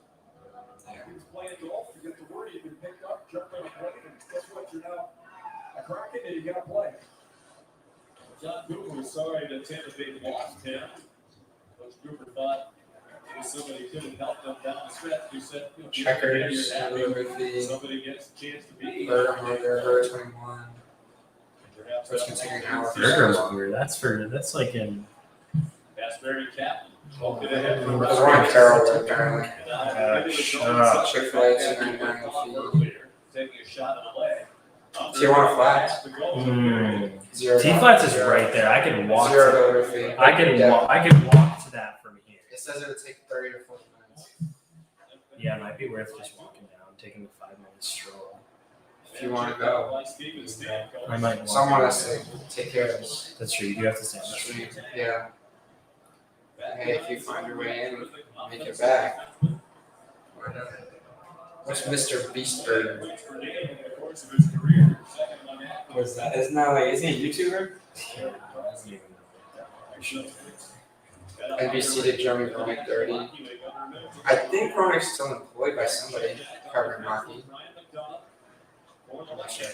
And he was playing golf. You get the word he'd been picked up, jumped on a plane, and guess what? You're now a Kraken, and you got to play. John Cooper was sorry that Tampa Bay lost him. Coach Cooper thought somebody could have helped them down the stretch. He said, Checkers, somebody somebody gets a chance to be. Burger 21. First continuing hour. Burger Monger. That's like in. Asbury Captain. Because Ryan Carroll apparently. Shut up. Chick-fil-A, $2.99 Taking a shot at the leg. Tijuana Flats. Zero. T-Flats is right there. I can walk. Zero To, delivery fee. I can walk to that from here. It says it would take 30 to 40 minutes. Yeah, it might be worth just walking down, taking the 5-minute stroll. If you want to go. I might. Walk Someone down has there. to take care of this. That's true. You do have to stand up. Yeah. Hey, if you find your way in, make it back. What's Mr. Beastburger? What's that? Isn't that like, isn't he a YouTuber? Yeah, I don't even know that. NBC did Jeremy Roenick dirty. I think Roenick's still employed by somebody covering hockey. I'm not sure.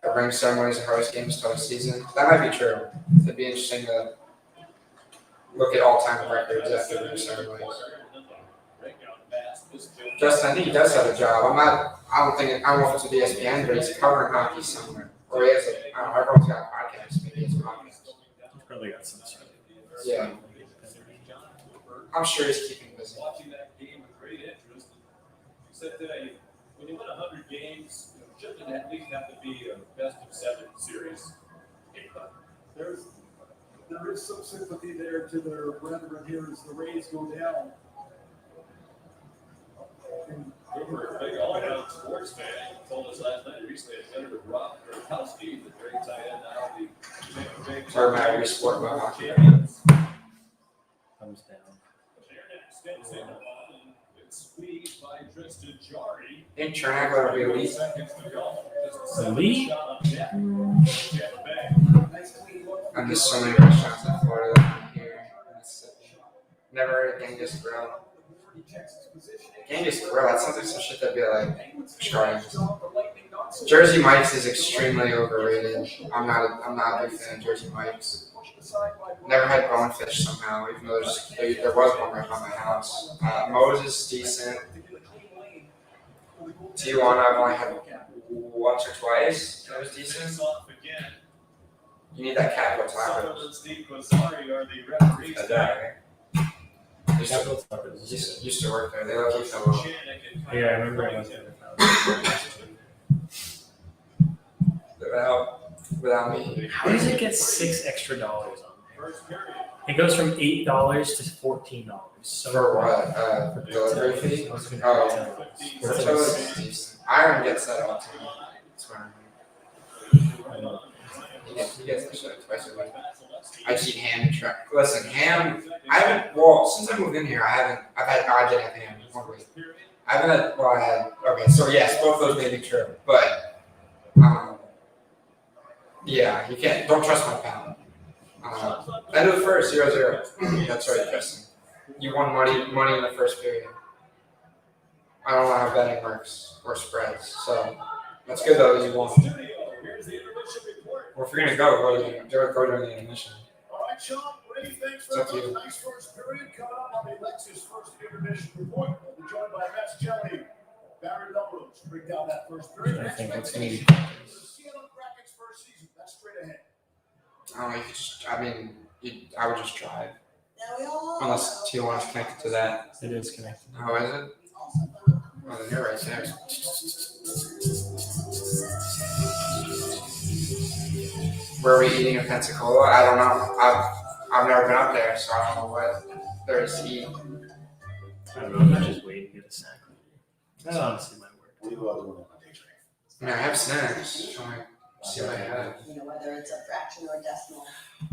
The ring ceremonies and hardest games postseason. That might be true. It'd be interesting to look at all-time records after ring ceremonies. Justin, I think he does have a job. I don't know if it's with ESPN, but he's covering hockey somewhere. Or he has I don't know, everyone's got a podcast, maybe it's a podcast. He's probably got some sort of. Yeah. I'm sure he's keeping busy. Watching that game with great interest. He said today, when you win 100 games, shouldn't it at least have to be a best of 7 series? There is some sympathy there to their brethren here as the Rays go down. And Cooper, a big all-around sports fan, told us last night recently at dinner with Rob Gronkowski, the great tight end now, the Tampa Bay Or my sport about hockey. champions. Thumbs down. Steps in and it's squeezed by Tristan Jarry. In Chernak, let it be elite. Seconds to go. Just a Elite? shot on net. Tampa Bay. nice clean look. I miss so many restaurants in Florida that I'm here. Never heard of Genghis Grill. Genghis Grill, that sounds like some shit that'd be like Australians. Jersey Mike's is extremely overrated. I'm not a big fan of Jersey Mike's. Never had bonefish somehow, even though there was one right by my house. Moses decent. Tijuana I've only had once or twice. That was decent. You need that capital taco. Capital Tacos. Used to work there. They let you come on. Yeah, I remember I was there. Without me. How does it get $6 extra on there? It goes from $8 to $14. So For what? Delivery fee? Oh. Portillo's is decent. Iron gets that all the time. That's where he gets that shit twice a week. I just eat ham and truck. Listen, ham. I haven't. Well, since I moved in here, I did have ham one week. I haven't had. Well, I had. Okay, so yes, both those may be true, but yeah, you can't. Don't trust my pound. End of the first, 0-0. That's right, Justin. You won money in the first period. I don't know how betting works or spreads, so that's good though that you won. Well, if you're gonna go during the intermission. All right, Sean, Brady, thanks It's up very to you. much. Nice first period. Coming up on the Lexus first intermission report. We'll be joined by Max Jelly, Barry Melrose to break down that first period. I think it's gonna be. Expectations. The Seattle Kraken's first season. That's straight ahead. I would just drive. Unless Tijuana's connected to that. It is connected. Oh, is it? Oh, then you're right there. Where are we eating in Pensacola? I don't know. I've never been up there, so I don't know what there is to eat. I don't know. I'm just waiting to get a snack. That's honestly my word. What are you all doing on day training? I mean, I have snacks. I might see what I have. You know, whether it's a fraction or a decimal,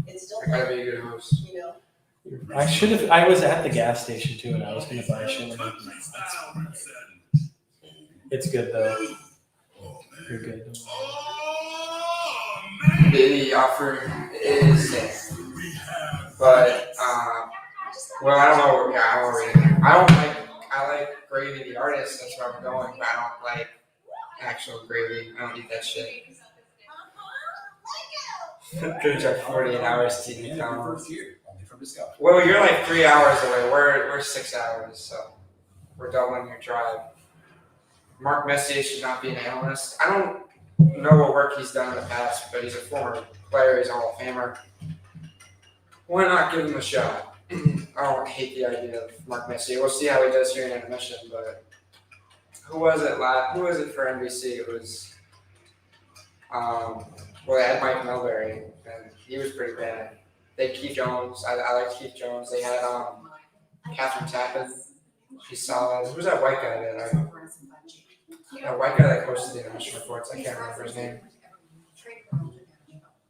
it's still, I gotta be a good host. you know. I should have. I was at the gas station too, and I was gonna buy shawarma. It's good though. You're good. The offer is, but well, I don't know. Yeah, I like gravy, the artist. That's where I'm going, but I don't like actual gravy. I don't eat that shit. Good job, 48 hours to eat McDonald's. Only from Discovery. Well, you're like 3 hours away. We're 6 hours, so we're doubling your drive. Mark Messier should not be an analyst. I don't know what work he's done in the past, but he's a former player. He's a Hall of Famer. Why not give him a shot? I don't hate the idea of Mark Messier. We'll see how he does here in intermission, but who was it for NBC? It was well, they had Mike Milbury, and he was pretty bad. They had Keith Jones. I liked Keith Jones. They had Catherine Tappan. She's solid. Who's that white guy that white guy that hosted the intermission reports? I can't remember his name.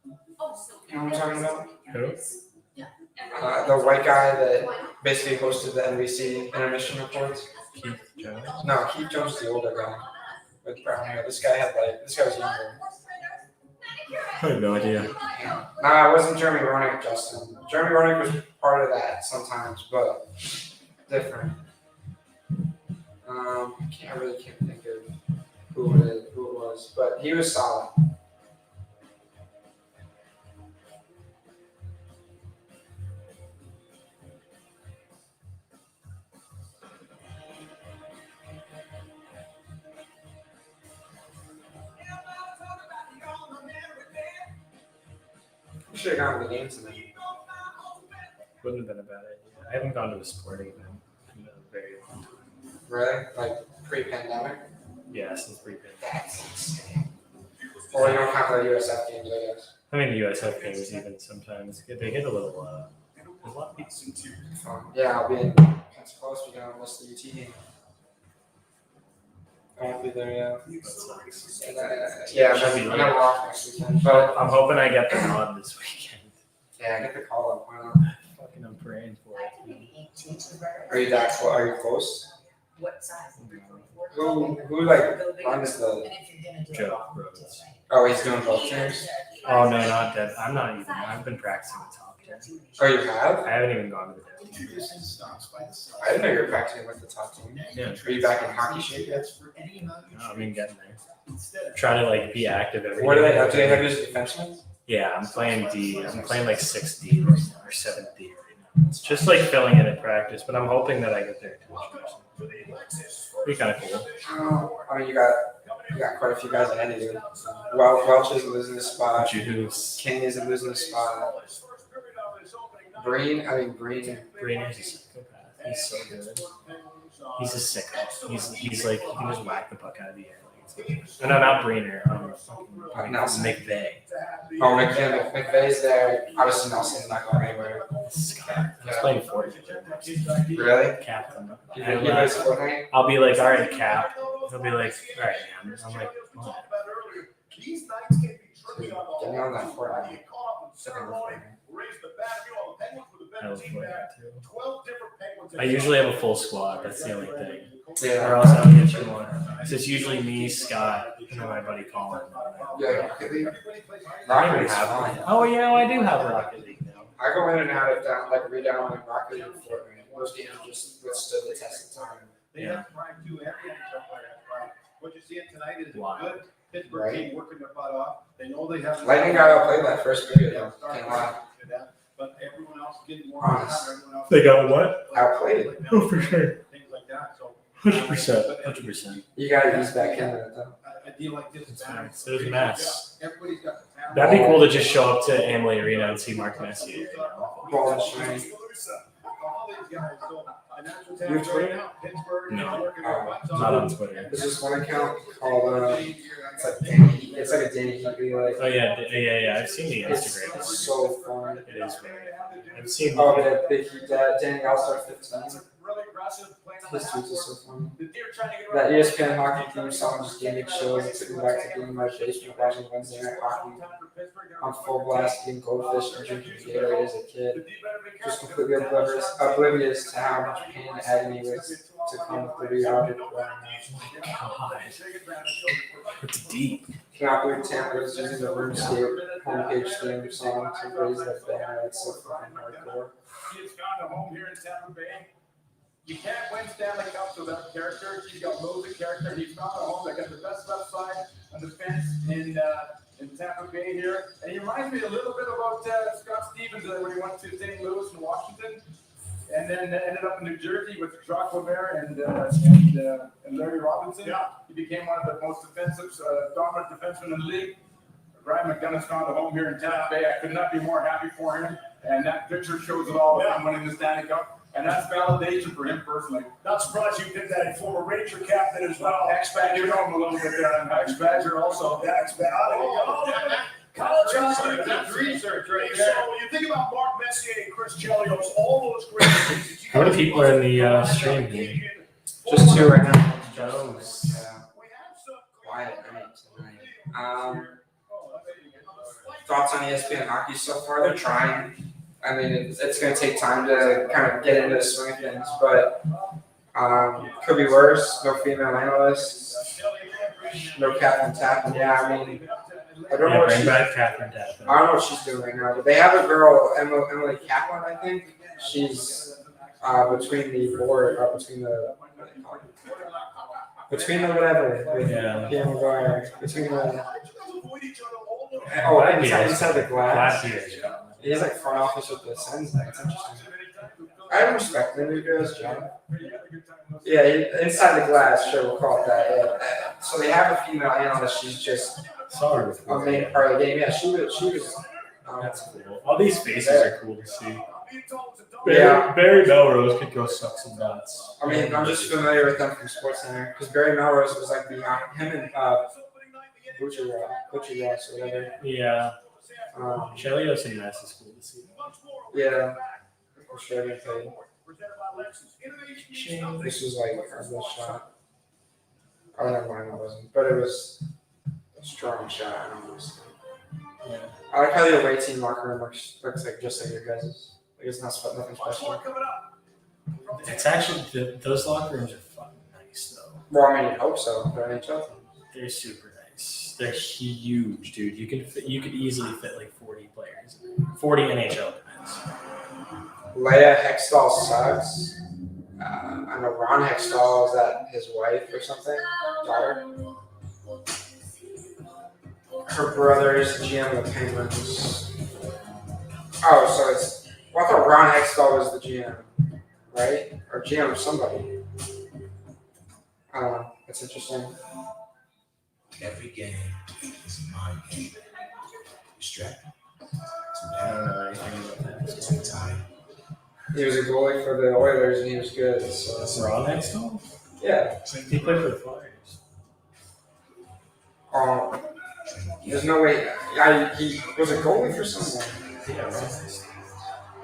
You know what I'm talking about? Who? The white guy that basically hosted the NBC intermission reports. Keith Jones. No, Keith Jones is the older guy with brown hair. This guy was younger. I have no idea. Nah, it wasn't Jeremy Roenick, Justin. Jeremy Roenick was part of that sometimes, but different. I really can't think of who it was, but he was solid. We should have gone to the game tonight. Wouldn't have been a bad idea. I haven't gone to a sporting event in a very long time. Really? Like pre-pandemic? Yeah, since pre-pandemic. That's insane. Well, you don't count the USF games, I guess. I mean, the USF games even sometimes they get a little. There's a lot of people. Yeah, I'll be in Pensacola. We're gonna miss the UT game. I won't be there yet. That sucks. Yeah, Should be I'm late. gonna walk next weekend. But I'm hoping I get the nod this weekend. yeah, I get the call up. Why not? Fucking, I'm praying for it. Are you that close? Are you close? What size? Who like runs the? Joe Rhodes. Oh, he's doing both teams. Oh no, not that. I'm not even. I've been practicing the top 10. Oh, you have? I haven't even gone to the dev team. I didn't know you were practicing with the top team. Yeah. Are you back in hockey shape yet? No, I mean, getting there. Try to like be active every What do they day. have? Do they have you as a defenseman? Yeah, I'm playing D. I'm playing like 6D right now, or 7D right now. It's just like filling in at practice, but I'm hoping that I get there. Be kind of cool. I mean, you got quite a few guys ahead of you. Welch isn't losing his spot. Juice. King isn't losing his spot. Breen is Breener's a psychopath. He's so good. He's a sicko. He's like, he can just whack the puck out of the air. No, not Breener. Nelson. McVeigh. Oh, McVeigh's there. Obviously, Nelson's not going anywhere. Scott. He's playing Fortnite. Really? Captain. You guys Fortnite? I'll be like, all right, Cap. He'll be like, all right, man. I'm like, what? These nights can be tricky Dude, on the get me on that Fortnite. Get caught up in ceremony, raise the bat. The Penguins with a I better love team back. Fortnite too. 12 different Penguins. I usually have a full squad. That's the only thing. Or Yeah. else I'll get you one. So it's usually me, Scott, and then my buddy Colin. Yeah, Rocket League. I don't Rocket even League's have fine. one. Oh yeah, I do have Rocket League now. I go in and out of redownloading Rocket League and Fortnite. Most games just withstood the test of time. They have Prime too. Every NHL player has Prime. What you see tonight is Wow. a good Pittsburgh Right. team working their butt off. They know they have. Lightning got outplayed that first period, though. Can't lie. But everyone else getting more. Honest. Everyone else. They got what? Outplayed. Oh, for sure. Things like that. So. 100%. 100%. You gotta use that Canada, though. A deal like this. That's fine. So there's a mess. Everybody's got the talent. That'd be cool to just show up to Amalie Arena and see Mark Messier. Ball and shine. All these guys, so, and that's what's You have happening Twitter? right now. Pittsburgh, No. working their butts off. Not on Twitter. There's this one account called, it's like Danny, it's like a Danny Heatley, like, Oh yeah. I've seen the it's Instagram. so fun. It is funny. I've seen. Oh, the Big Heat Dad, Danny All-Star 15. Really aggressive, playing on His the tweets are half so funny. court. They're trying to get That around- ESPN hockey theme song just gave me chills. It took me back to being in my basement watching Wednesday night hockey on full blast, eating goldfish and drinking Gatorade as a kid. Just completely oblivious to how much pain and agony was to come with the reality of growing up. God, it's deep. Cannot believe Tampa is using the RuneScape homepage theme song to raise that banner. It's so fucking hardcore. He's gone to home here in Tampa Bay. You can't win Stanley Cups without character. He's got loads of character. He's gone to home. They got the best left side on the fence in Tampa Bay here. And he reminds me a little bit about Scott Stevens when he went to St. Louis and Washington. And then ended up in New Jersey with Jacques Lemaire and Larry Robinson. Yeah. He became one of the most dominant defensemen in the league. Brian McDonough's gone to home here in Tampa Bay. I could not be more happy for him. And that picture shows it all of him winning the Stanley Cup. And that's validation for him personally. Not surprised you picked that former Ranger captain as well. Ex-Badger, you know him a little bit there. I'm Ex-Badger also. Yeah, college hockey. That's research right So there. when you think about Mark Messier and Chris Chelios, all those great things. How many people are in the stream here? Just two right now. Jones. Yeah. Quiet night tonight. Thoughts on ESPN hockey so far? They're trying. I mean, it's going to take time to kind of get into the swing of things, but could be worse. No female analysts, no Catherine Tappan. Yeah, I mean, I don't know Yeah, what bring she's, back Catherine Tappan. I don't know what she's doing right now. But they have a girl, Emily Kaplan, I think. She's between the board, between the whatever, with Yeah. Pierre McGuire, between the Black inside the glass. Black He's like front office with the Sens. It's interesting. I respect him. He does his job. Yeah, inside the glass. Sure, we'll call it that. Yeah. So they have a female analyst. She's just Sorry. a main part of the game. Yeah, she was. That's cool. All these faces are cool to see. Yeah. Barry Melrose could go suck some nuts. I mean, I'm just familiar with them from SportsCenter because Barry Melrose was like behind him and Butcher Ross or whatever. Yeah. Chelios and Mass is cool to see. Yeah. For sure, they played. This was like our best shot. Oh, never mind, it wasn't. But it was a strong shot. I don't know. Yeah. I like how the away team locker room looks like just like your guys's. Like it's nothing special. It's actually those locker rooms are fucking nice though. Well, I mean, you'd hope so. They're NHL team. They're super nice. They're huge, dude. You could easily fit like 40 players. 40 NHL guys. Leia Hextall sucks. I know Ron Hextall, is that his wife or something? Daughter? her brother is the GM of the Penguins. Oh, so it's. Well, I thought Ron Hextall was the GM, right? Or GM of somebody. I don't know. That's interesting. Every game is my game. Distracted. I don't know anything about that. Too tired. He was a goalie for the Oilers and he was good. So Ron Hextall? yeah. He played for the Flyers. There's no way. He was a goalie for someone. Yeah, Ron Hextall.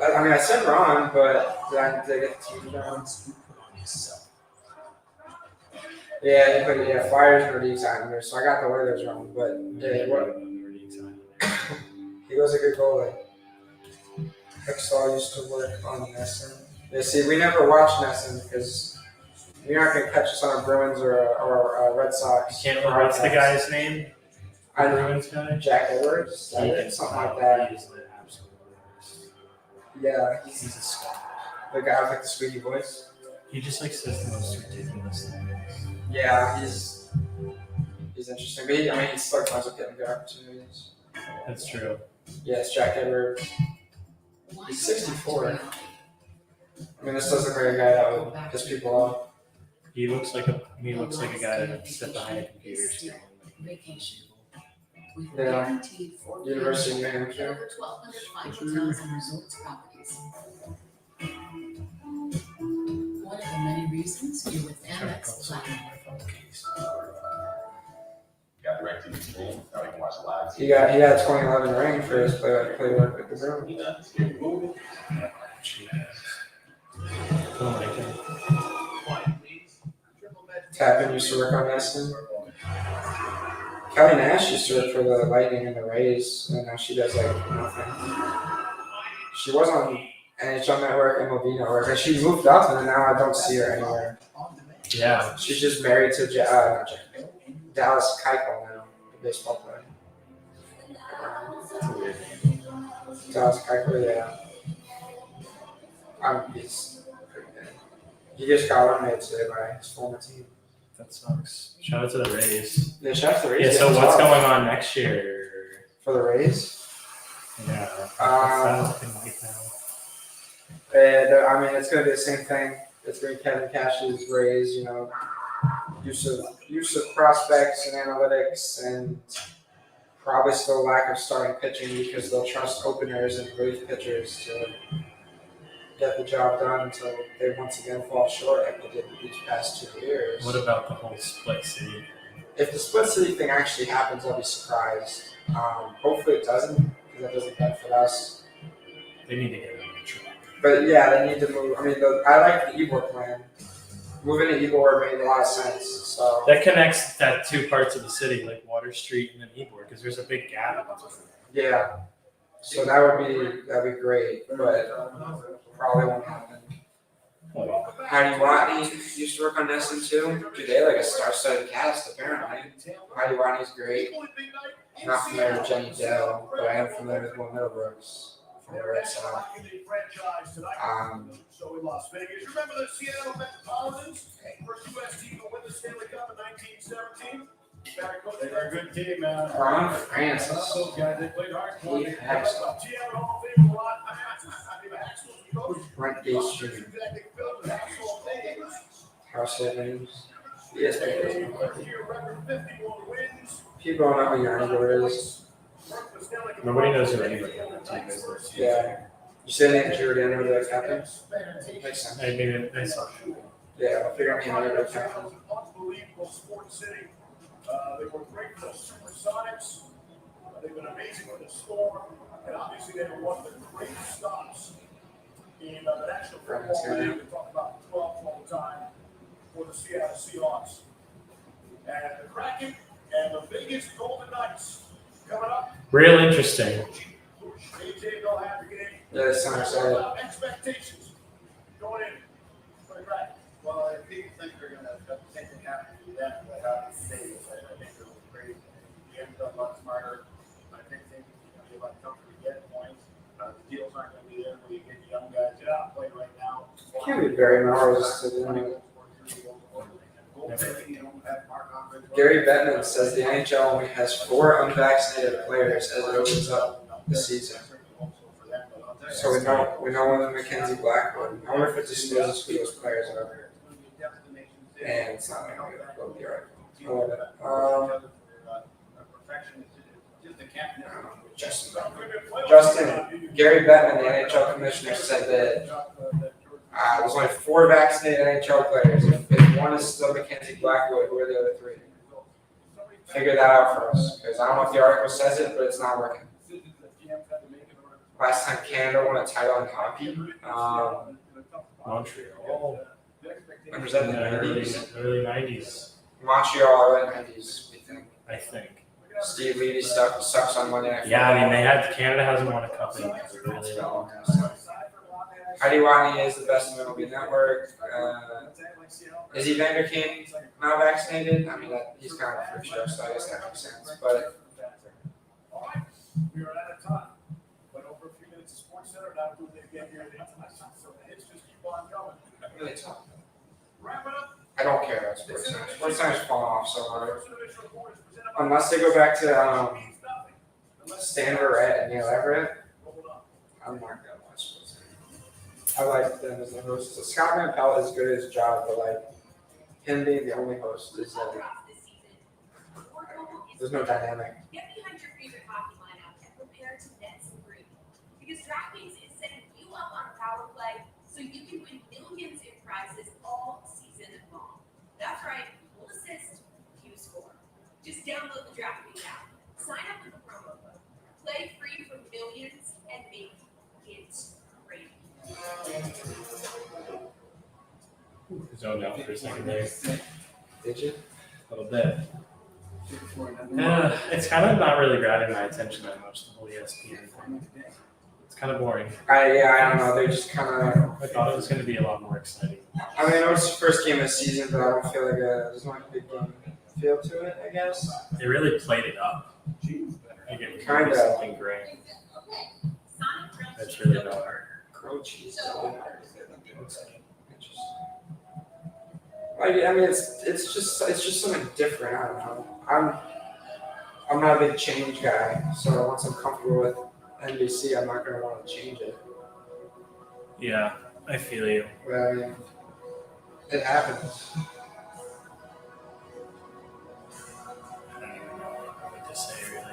I mean, I said Ron, but did I get the team wrong? Yeah, but Flyers were the Islanders, so I got the Oilers wrong. But yeah, he was a good goalie. Hextall used to work on Nesson. Yeah, see, we never watched Nesson because you're not going to catch us on a Bruins or a Red Sox. Can't remember what's the guy's name? I don't know. Bruins guy? Jack Edwards? Something like that. He is the absolute worst. Yeah, He's a star. the guy with like the squeaky voice. He just like says the most ridiculous things. Yeah, he's interesting. But he still comes up getting good opportunities. That's true. Yes, Jack Edwards. He's 64. I mean, this doesn't look like a guy that would piss people off. He looks like a guy that sit behind a computer screen. Vacation. With Yeah. guaranteed 4 University manager. over 1,200 fine hotels and resorts properties. One of the many reasons you're with Amex Platinum. Got directed to school. Now we can watch live. He had a 2011 ring for his play work with the Bruins. Tappan used to work on Nesson. Kelly Nash used to work for the Lightning and the Rays, and now she does like nothing. She was on NHL Network, MLB Network, and she moved up, and now I don't see her anywhere. Yeah. She's just married to Dallas Keuchel now, the baseball player. That's a weird name. Dallas Keuchel, yeah. He's pretty good. He just got eliminated today by his former team. That sucks. Shout out to the Rays. Yeah, shout out to the Rays. Yeah, so what's going on next year? For the Rays? Yeah. What's that looking like now? I mean, it's going to be the same thing. It's going to be Kevin Cash's Rays, use of prospects and analytics, and probably still lack of starting pitching because they'll trust openers and relief pitchers to get the job done until they once again fall short like they did these past 2 years. What about the whole split city? If the split city thing actually happens, I'll be surprised. Hopefully it doesn't, because that doesn't benefit us. They need to get it on the track. But yeah, they need to move. I mean, I like the Ybor plan. Moving to Ybor made a lot of sense. So That connects that two parts of the city, like Water Street and then Ybor, because there's a big gap. yeah, so that'd be great, but probably won't happen. Heidi Watney used to work on Nesson too. Dude, they have like a star-studded cast apparently. Heidi Watney's great. Not familiar with Jenny Dell, but I am familiar with Will Middlebrooks from the Red Sox. So in Las Vegas, you remember the Seattle Metropolitans? First U.S. team to win the Stanley Cup in 1917. They were a good team, man. Ron Francis. Those guys, they played hard. Keith Hextall. Seattle Hall of Fame, Rod Haxel. Brent Gates Jr. Household names. Yes, Record 51 wins. people don't know who Yanni Gourde is. Nobody knows who anybody on that team is. Yeah. You say the name Giordano, the captain? Makes sense. I mean, I saw. Yeah, I'll figure out him another captain. Unbelievable sports city. They were great for the Supersonics. They've been amazing for the Storm. And obviously they were one of the great stops in the National Football League. We talk about 12 all the time for the Seattle Seahawks. And the Kraken and the Vegas Golden Knights coming up. Real interesting. AJ don't have to get in. Yeah, that sounds exciting. Expectations going in for the Kraken. Well, if people think they're going to think they have to do that, but how to say it, I think they're great. The game's done a lot smarter. I think they're going to be a lot tougher to get points. The deals aren't going to be there where you get the young guys out play right now. Can't be Barry Melrose to do it. Goaltending, you don't have Mark-Andre Gary Bettman says the NHL only has 4 unvaccinated players as it opens up the season. So we know one of Mackenzie Blackwood. I wonder if it discloses who those players are. And it's not going to go be right. I love it. Justin, Gary Bettman, the NHL commissioner, said that there's only 4 vaccinated NHL players. If one is still Mackenzie Blackwood, who are the other 3? Figure that out for us, because I don't know if the article says it, but it's not working. Last time Canada won a title in hockey, Montreal. when was that in the Early 90s? 90s, Montreal, early 90s, we think. I think. Steve Levy sucks on Monday Night Yeah, I mean, Football. Canada hasn't won a cup in really long. Heidi Watney is the best in the MLB Network. Is he Vanderkeen now vaccinated? I mean, he's kind of a freak show, so I guess that makes sense. But We are out of time, but over a few minutes of Sports Center, now we'll get here. So the hits just keep on going. really tough. Wrap it up. I don't care about Sports Center. Sports Center's falling off so hard. Unless they go back to Stan Verrett and Neil Everett, I'm not gonna watch Sports Center. I like them as the hosts. Scott Van Pelt is good at his job, but like him being the only host is like there's no dynamic. Get behind your favorite hockey lineup and prepare to net some green. Because DraftKings is setting you up on a power play so you can win millions in prizes all season long. That's right, we'll assist, you score. Just download the DraftKings app, sign up with the promo code, play free for millions, and make it great. Zoned out for a second there. Did you? A little bit. It's kind of not really grabbing my attention that much, the whole ESPN thing. It's kind of boring. I don't know. They're just kind of. I thought it was going to be a lot more exciting. I mean, I know it's the first game of the season, but I don't feel like there's not a big game feel to it. I guess. They really played it up. Like it Kinda. was something great. That's really not hard. Grilled cheese. Like, I mean, it's just something different. I don't know. I'm not a big change guy, so once I'm comfortable with NBC, I'm not gonna want to change it. Yeah, I feel you. But I mean, it happens. I don't even know what to say really.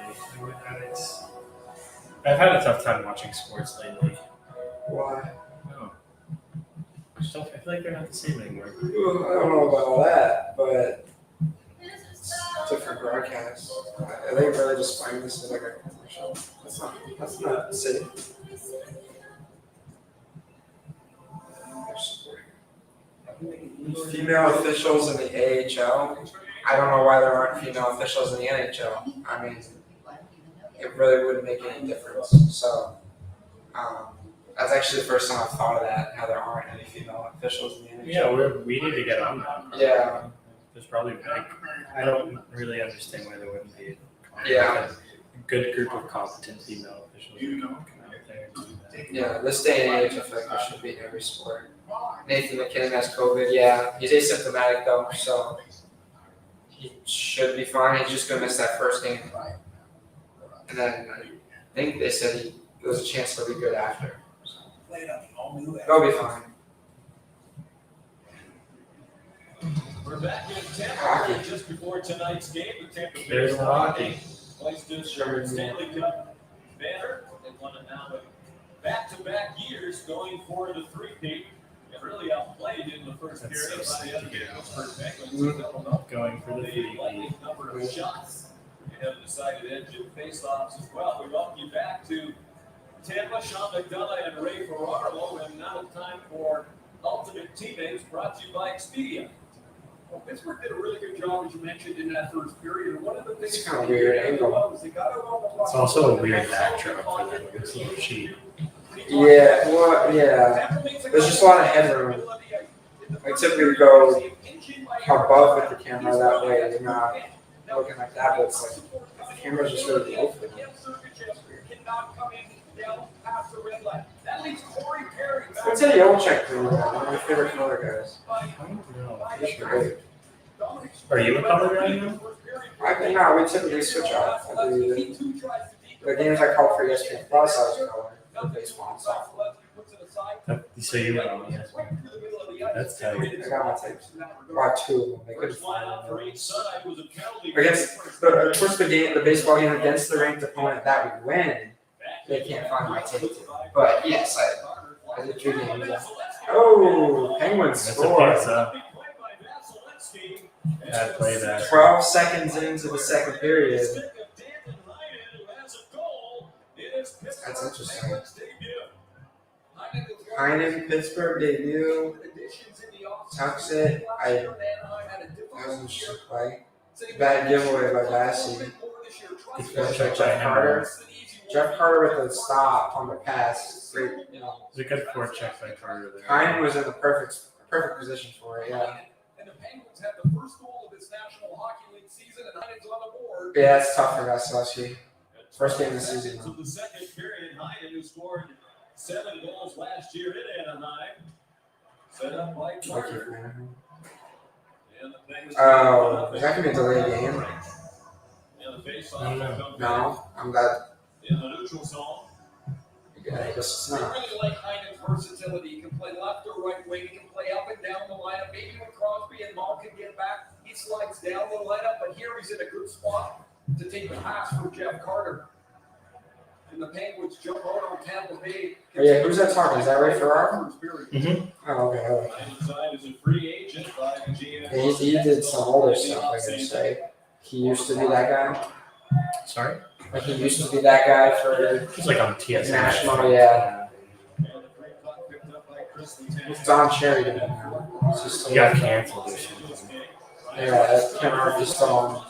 I've had a tough time watching sports lately. Why? No. I feel like they're not the same anymore. Well, I don't know about all that, but it's different broadcasts. Are they really just playing this as like a commercial? That's not safe. Female officials in the AHL. I don't know why there aren't female officials in the NHL. I mean, it really wouldn't make any difference. So, that's actually the first time I've thought of that. How there aren't any female officials in the NHL. Yeah, we need to get on that. Yeah. There's probably I don't really understand why there wouldn't be Yeah. a good group of competent female officials who can come out there and do that. Yeah, this day and age, I feel like there should be in every sport. Nathan McKinnon has COVID. Yeah, he's asymptomatic though, so he should be fine. He's just gonna miss that first game, and then I think they said there's a chance he'll be good after. So they'll be fine. We're back in Tampa just before tonight's game. The Tampa Bay There's the hockey. placed his Stanley Cup banner and won it now back-to-back years going for the three-peat. And really outplayed in the first That's period so by the sick other to hear. Pittsburgh Penguins. Going for the The three. lightning number of shots. They have decided engine face-offs as well. We welcome you back to Tampa. Sean McDonough and Ray Ferraro, and now it's time for Ultimate Teammates, brought to you by Expedia. Well, Pittsburgh did a really good job, as you mentioned, in that first period. One of the things It's kind of weird angle. was they got it on the block. It's also a weird backdrop for them. It's a little cheap. Yeah, well, yeah. There's just a lot of headroom. I typically go above with the camera that way. You're not looking like that, but it's like the camera's just really low for me. What's that yellow check thing? One of my favorite color guys. I don't know. He's great. Are you a color right now? I think no, we typically switch off. The games I call for ESPN Plus, I was color for baseball and softball. So you went on ESPN. That's tight. I got my tapes. Well, 2 of them. They couldn't find them. Of course, the baseball game against the ranked opponent that we win, they can't find my tape. But yes, I did 2 games. Oh, Penguins That's a score. pizza. I play that. 12 seconds into the second period. That's interesting. Heinen, Pittsburgh debut. Tucks it. That was an interesting play. Bad giveaway by Bassey. Jeff Carter. Jeff Carter with the stop on the pass. Great. It was a good forecheck by Carter there. Heinen was in the perfect position for it. Yeah. And the Penguins had the first goal of this National Hockey League season, and Heinen's on the board. Yeah, it's tough for Vasilevsky. First game of the season. To the second period, Heinen, who scored 7 goals last year in Anaheim, set up by Carter. Oh, is that gonna be a delayed game? And the faceoff No, I'm glad. in the neutral zone. Yeah, I guess it's I not. really like Heinen's versatility. He can play left or right wing. He can play up and down the lineup. Maybe when Crosby and Mall can get back, he slides down the lineup. But here he's in a good spot to take the pass from Jeff Carter. And the Penguins jump out on Tampa Bay. Oh, yeah, who's that talking? Is that Ray Ferraro? Mm-hmm. Oh, okay. I like it. Inside is a free agent by the GM. Yeah, he did some older stuff, I gotta say. He used to be that guy. Sorry? Like, he used to be that guy for He's like on TSN. national, yeah. It's Don Cherry now. It's just He got canceled or something. Yeah, I can't remember if he's still on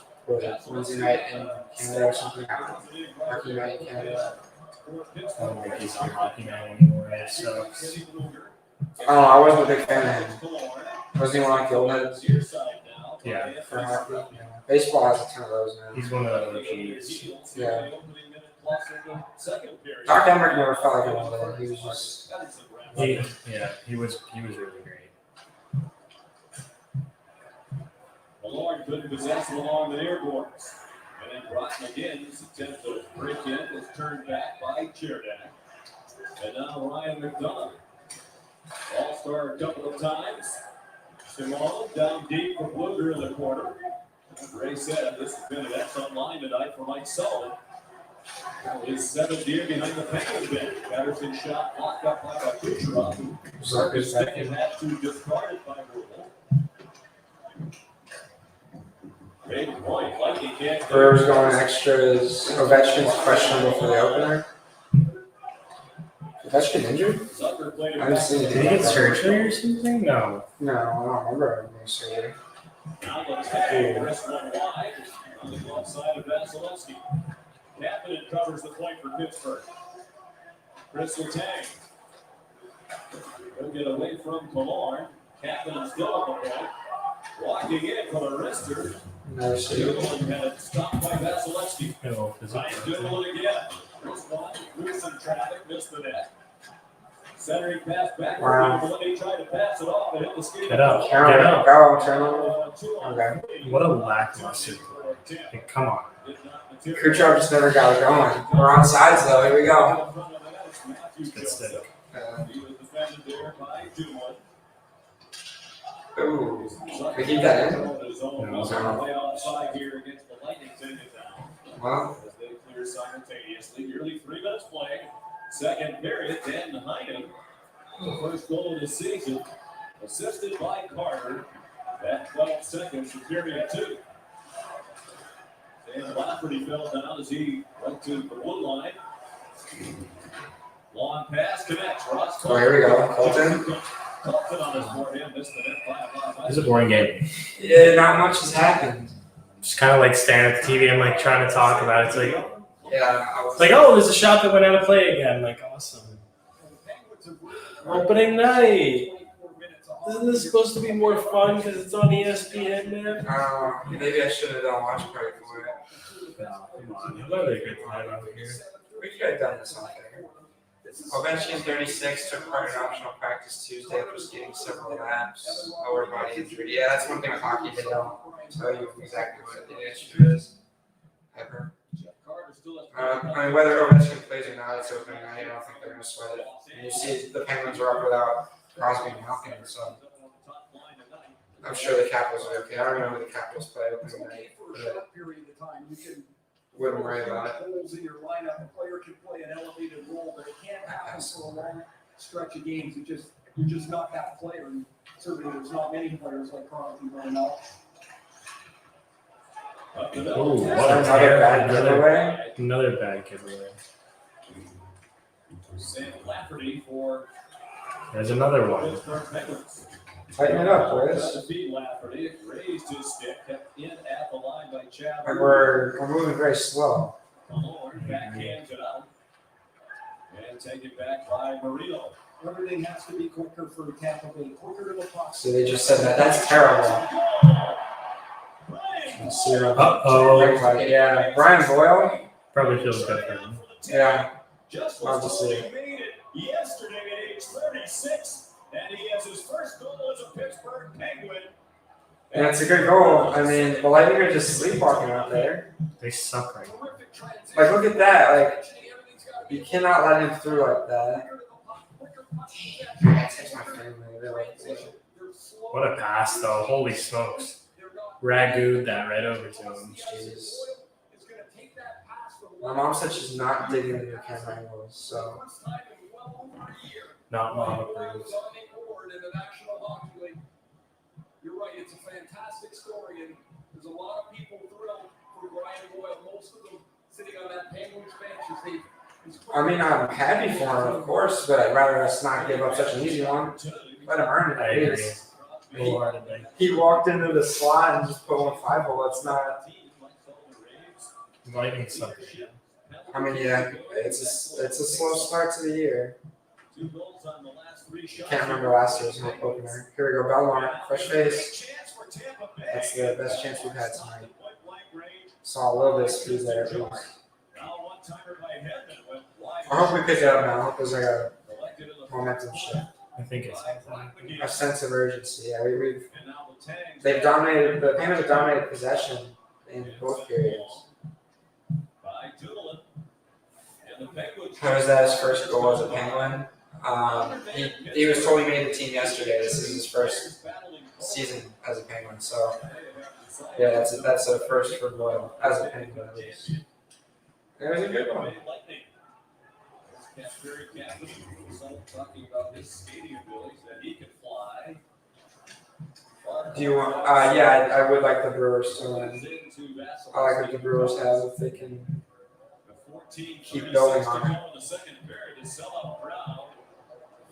Wednesday night in Canada or something. Hockey night in Canada. I don't think he's on Hockey Night anymore. It sucks. Oh, I wasn't a big fan of him. Wasn't he one like the old heads Yeah. for hockey? Yeah. Baseball has a ton of those now. He's one of the OGs. Yeah. Doc Emmerich never felt like an old head. He was just. He was really great. Malone couldn't possess it along the near boards. And then Brock McGinn's attempt to break in was turned back by Cherdak. And now Ryan McDonough. All-star a couple of times. Simone down deep for Bluger in the corner. Ray said this has been an excellent line tonight for Mike Sullivan. His 7th year behind the Penguins bench. Patterson shot blocked up by Kucherov. His second had to discard it by Rule. Big point. Lightning can't. Brewers going extras. Ovechkin's questionable for the opener. Ovechkin injured? I haven't seen Did he anything. get surgery or something? No. No, I don't remember him getting surgery. Now let's take wrist one wide on the left side of Vasilevsky. Kapanen covers the point for Pittsburgh. Chris Letang. He'll get away from Killorn. Kapanen still on the point. Walking in from a wrister. Never seen it. Dumoulin had it stopped by Vasilevsky. No, Ryan Dumoulin again. Wrist one through some traffic, missed the net. Centering pass back. Wow. Dumoulin, he tried to pass it off, but hit the skate. Get up. Count Get it. up. Go, turn on. Okay. What a lackluster play. Hey, come on. Kucherov just never got it going. We're on sides though. Here we go. Good stick. He was defended there by Dumoulin. Ooh. We keep that in? No. Play outside here against the Lightning taking it down. Well, As they clear simultaneously, nearly 3 minutes playing. Second period, Dan Heinen, the first goal of the season, assisted by Carter. At 12 seconds for period 2. Dan Lafferty fell down as he went to the blue line. Long pass connects. Ross. so here we go. Colton. Colton on his forehand, missed the net by It's a boring game. Yeah, not much has happened. Just kind of like staring at the TV and like trying to talk about it. It's like, Yeah, I was it's like, oh, there's a shot that went out of play again. Like, awesome. Opening night. Isn't this supposed to be more fun because it's on ESPN, man? maybe I should have done watch party for it. No, come on. You'll have a good time over here. We could have done this on there. Ovechkin 36 took part in optional practice Tuesday after skating several laps. Lower body injury. Yeah, that's one thing with hockey they don't tell you exactly what the issue is. Ever. Jeff Carter still has. I mean, whether Ovechkin plays or not, it's opening night. I don't think they're going to sweat it. And you see the Penguins are up without Crosby and Malkin, so I'm sure the Capitals will be okay. I don't know who the Capitals play It's opening okay night, for a but short period of time. You can. wouldn't worry about it. Holes in your lineup, a player can play an elevated role, but it can't happen for a long stretch of games. You're just not that player. And certainly, there's not many players like Crosby right now. Oh, what Another bad giveaway. Another bad giveaway. Sam Lafferty for There's another one. Pittsburgh Penguins. Tighten it up, boys. To beat Lafferty, raised his stick, kept in at the line by Chad. And we're moving very slow. Malone backhands it out. And taken back by Marino. Everything has to be quicker for Tampa Bay, quicker to the puck. So they just said that. That's terrible. Let's see her on the Uh-oh. right. Yeah, Brian Boyle. Probably feels good for him. Yeah, Just Love to was see told it. he made it yesterday at age 36, and he has his first goal as a Pittsburgh Penguin. and it's a good goal. I mean, the Lightning are just sleepwalking out there. They suck right now. Terrific transition. Like, look at that. Like, Everything's gotta be you cannot let him through like that. quicker to the puck, quicker puck possession. That takes my family. They like They're slow. What a pass, though. Holy smokes. They're not- Ragooed that right over to him. Jesus. It's gonna take that pass from My mom said she's not digging into the camera angles, so first time in well over a year. Not mom Brian Boyle approved. was on the board in the National Hockey League. You're right, it's a fantastic story, and there's a lot of people thrilled for Brian Boyle. Most of them sitting on that Penguins bench as I mean, I'm happy for him, of course, but I'd rather us not give up such an easy one. Let him earn it. I at agree. least. Wholeheartedly. He walked into the slot and just put 1-5 hole. It's not. Lightning suck. I mean, yeah, it's a slow start to the year. Can't remember last year's home opener. Here we go, Belmont, fresh face. That's the best chance we've had tonight. Saw a little bit of speed there. At least. I hope we pick it up now. I hope there's like a momentum shift, I think it's a sense of urgency. Yeah, they've dominated. The Penguins have dominated possession in both periods. How was that his first goal as a Penguin? He was told he made the team yesterday. This is his first season as a Penguin. So yeah, that's a first for Boyle as a Penguin at least. It was a good one. Talking about his skating abilities, that he can fly. Do you want? Yeah, I would like the Brewers to win. I like what the Brewers have if they can keep building on it. The second period is sellout crowd.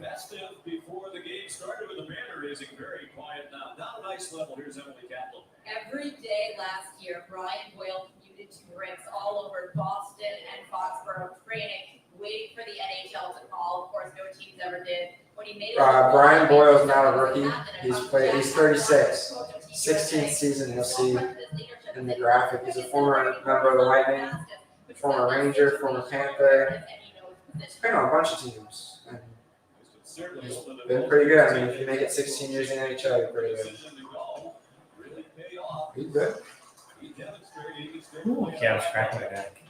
Festive before the game started with the banner raising, very quiet now. Now nice level. Here's Emily Kaplan. Every day last year, Brian Boyle commuted to rinks all over Boston and Foxborough training, waiting for the NHL to call. Of course, no teams ever did. When he made it, Brian Boyle's not a rookie. He's 36. 16th season, you'll see in the graphic. He's a former member of the Lightning, former Ranger, former Panther. He's been on a bunch of teams. And he's been pretty good. I mean, if you make it 16 years in the NHL, you're pretty good. He's good. Ooh, yeah, I was cracking my back.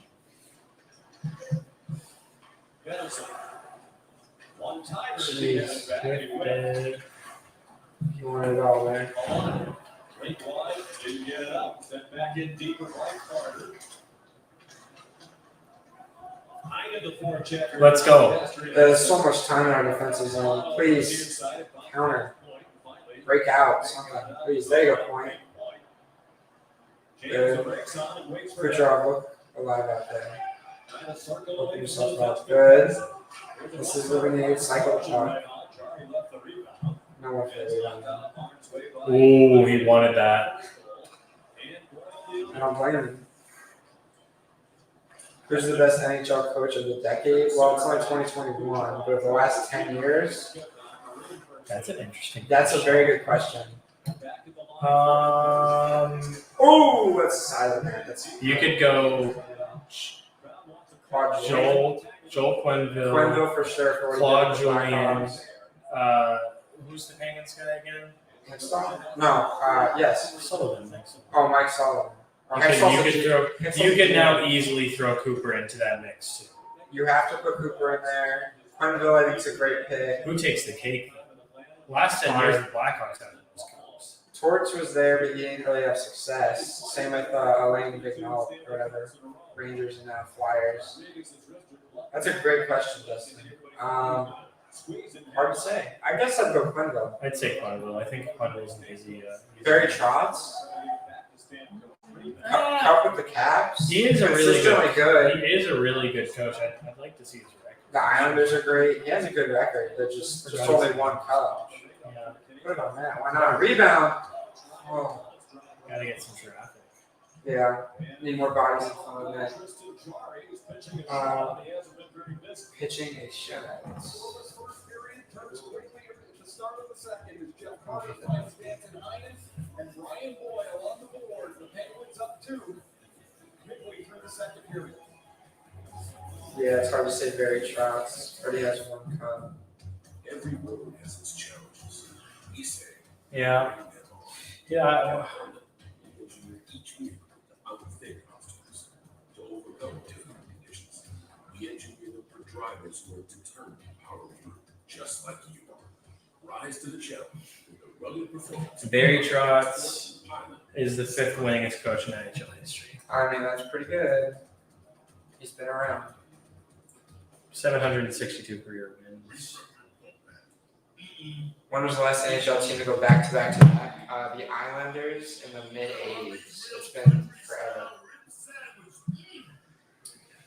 One timer. Jeez. Gifted. You want it all there. Late wide, didn't get it out. Sent back in deeper by Carter. Behind the forechecker. Let's go. There's so much time in our defensive zone. Please, counter. Break out. Something. Please, there you go, point. Good. Kucherov, look alive out there. Open yourself up. Good. This is what we need. Cycle shot. No one for the rebound. Ooh, he wanted that. I don't blame him. Who's the best NHL coach of the decade? Well, it's only 2021, but the last 10 years? That's an interesting. That's a very good question. Oh, that's silent there. That's You could go Joel Quenneville, Quenneville for sure. For what he Claude did with the Julien. Blackhawks. Who's the Penguins guy again? Hickstall? No, yes. Sullivan mix. Oh, Mike Sullivan. Oh, You Hickstall's you can now easily throw Cooper into that mix too. You have to put Cooper in there. Quenneville, I think, is a great pick. Who takes the cake? Last 10 years, the Blackhawks had those coaches. Torts was there, but he didn't really have success. Same with Elaine Bignall or whatever. Rangers and now Flyers. That's a great question, Justin. Hard to say. I guess I'd go Quenneville. I'd say Quenneville. I think Quenneville's an easy. Barry Trotz. Cup with the Caps. He is a really good. He is a really good coach. I'd like to see his record. The Islanders are great. He has a good record. They're just only one cup. Yeah. What about that? Why not? Rebound. Oh, Gotta get some traffic. yeah. Need more bodies in front of that. Pitching a shutout. Well, this first period turns quickly at the start of the second as Jeff Carter finds Danton Heinen and Brian Boyle on the board. The Penguins up 2 midway through the second period. Yeah, it's hard to say Barry Trotz. Already has one cup. Every road has its challenges. We say, Yeah. Yeah. each week with unfair obstacles to overcome difficult conditions. We engineer them for drivers who are determined to power through, just like you are. Rise to the challenge with the rugged performance. Barry Trotz is the 5th winningest coach in NHL history. I mean, that's pretty good. He's been around. 762 career wins. When was the last NHL team to go back to back to back? The Islanders in the mid-80s. It's been forever.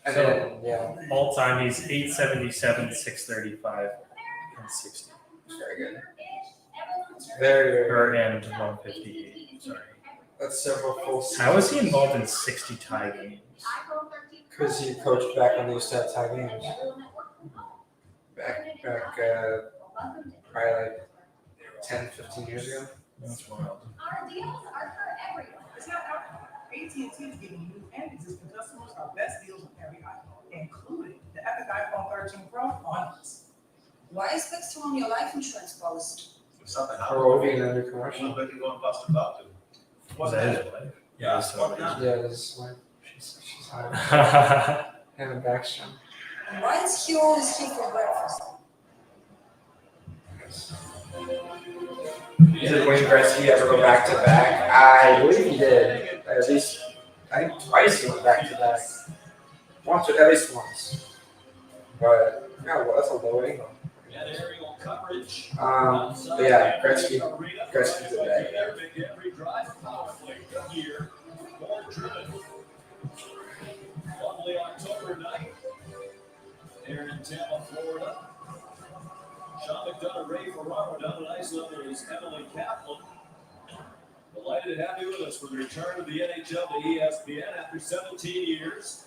And So- then, yeah, All time, he's 877, 635, and 60. very good. Very, very Or good. and 158. Sorry. That's several full seasons. How was he involved in 60 tie games? Because he coached back when they used to have tie games. Back, probably like 10, 15 years ago. That's wild. Our deals are for everyone. It's not AT&T is giving you and existing customers our best deals on every iPhone, including the Epic iPhone 13 Pro on us. Why is Bextor on your life insurance policy? Something Or Ovi in the new commercial. But you going bust about to. Was that his wife? Yeah, so fuck that. Yeah, this is like, she's hot. Hannah Backstrom. Why is he always here for breakfast? Did Wayne Gretzky ever go back to back? I believe he did. At least, I think twice he went back to back. Once, at least once. But, yeah, well, that's a low angle. And aerial coverage. But yeah, Gretzky did that. Every drive power play here. More driven. Lovely October night. Here in Tampa, Florida. Sean McDonough, Ray Ferraro down in Iceland. There's Emily Kaplan. Delighted to have you with us for the return of the NHL to ESPN after 17 years.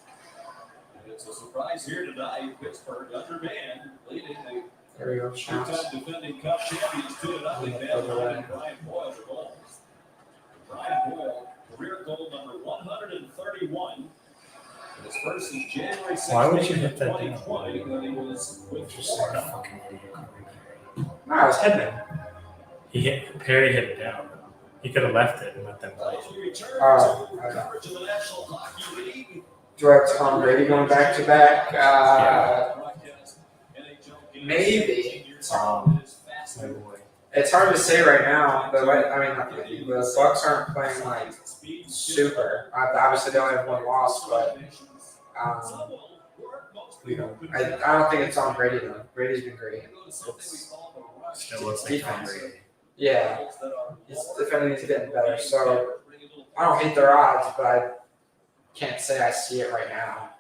And it's a surprise here tonight. Pittsburgh undermanned, leading the There we go, shots. two-time defending Cup champions 2-0. Van Brian Boyle for goals. Brian Boyle, career goal number 131. His first since January 16th, Why would you hit that 2020, when he was with Florida. No, I was heading. Perry hit it down. He could have left it and let them play. As we return Oh, to okay. coverage of the National Hockey League. Do I have Tom Brady going back to back? Maybe. My boy. It's hard to say right now. The Bucks aren't playing like super. Obviously, they only have one loss, but I don't think it's on Brady though. Brady's been great. Still looks like Tom Brady. Yeah, his defending is getting better. So I don't hate their odds, but I can't say I see it right now.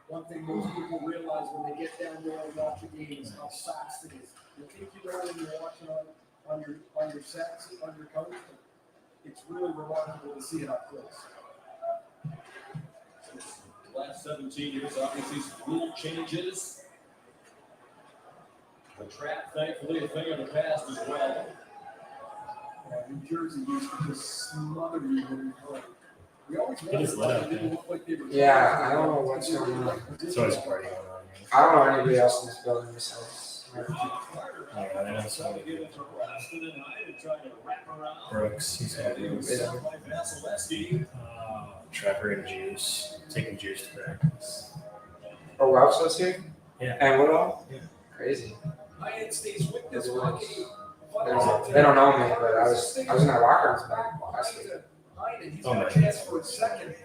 One thing most people realize when they get down there and watch a game is how fast it is. You think you know when you're watching on your sets, on your coach, but it's really remarkable to see it up close. Last 17 years, obviously, some rule changes. The trap, thankfully, a thing of the past as well. New Jersey used to just smother you when you play. We always It is lit up, they didn't look like they were. Yeah, I don't know what's going on. So it's party going on. I don't know anybody else in this building besides. Carter Yeah, they know so. Trying to give it to Preston and Hyde, trying to wrap around. Brooks, he's got And he was Brooks. set by Vasilevsky. Trevor and Juice. Taking Juice to practice. Oh, Welch was here? Yeah. And Woodall? Yeah. Crazy. Hyde stays with this Those hockey. They don't know me, but I was in that locker room back last week. Hyde, and he's Oh, got a man. chance for a second.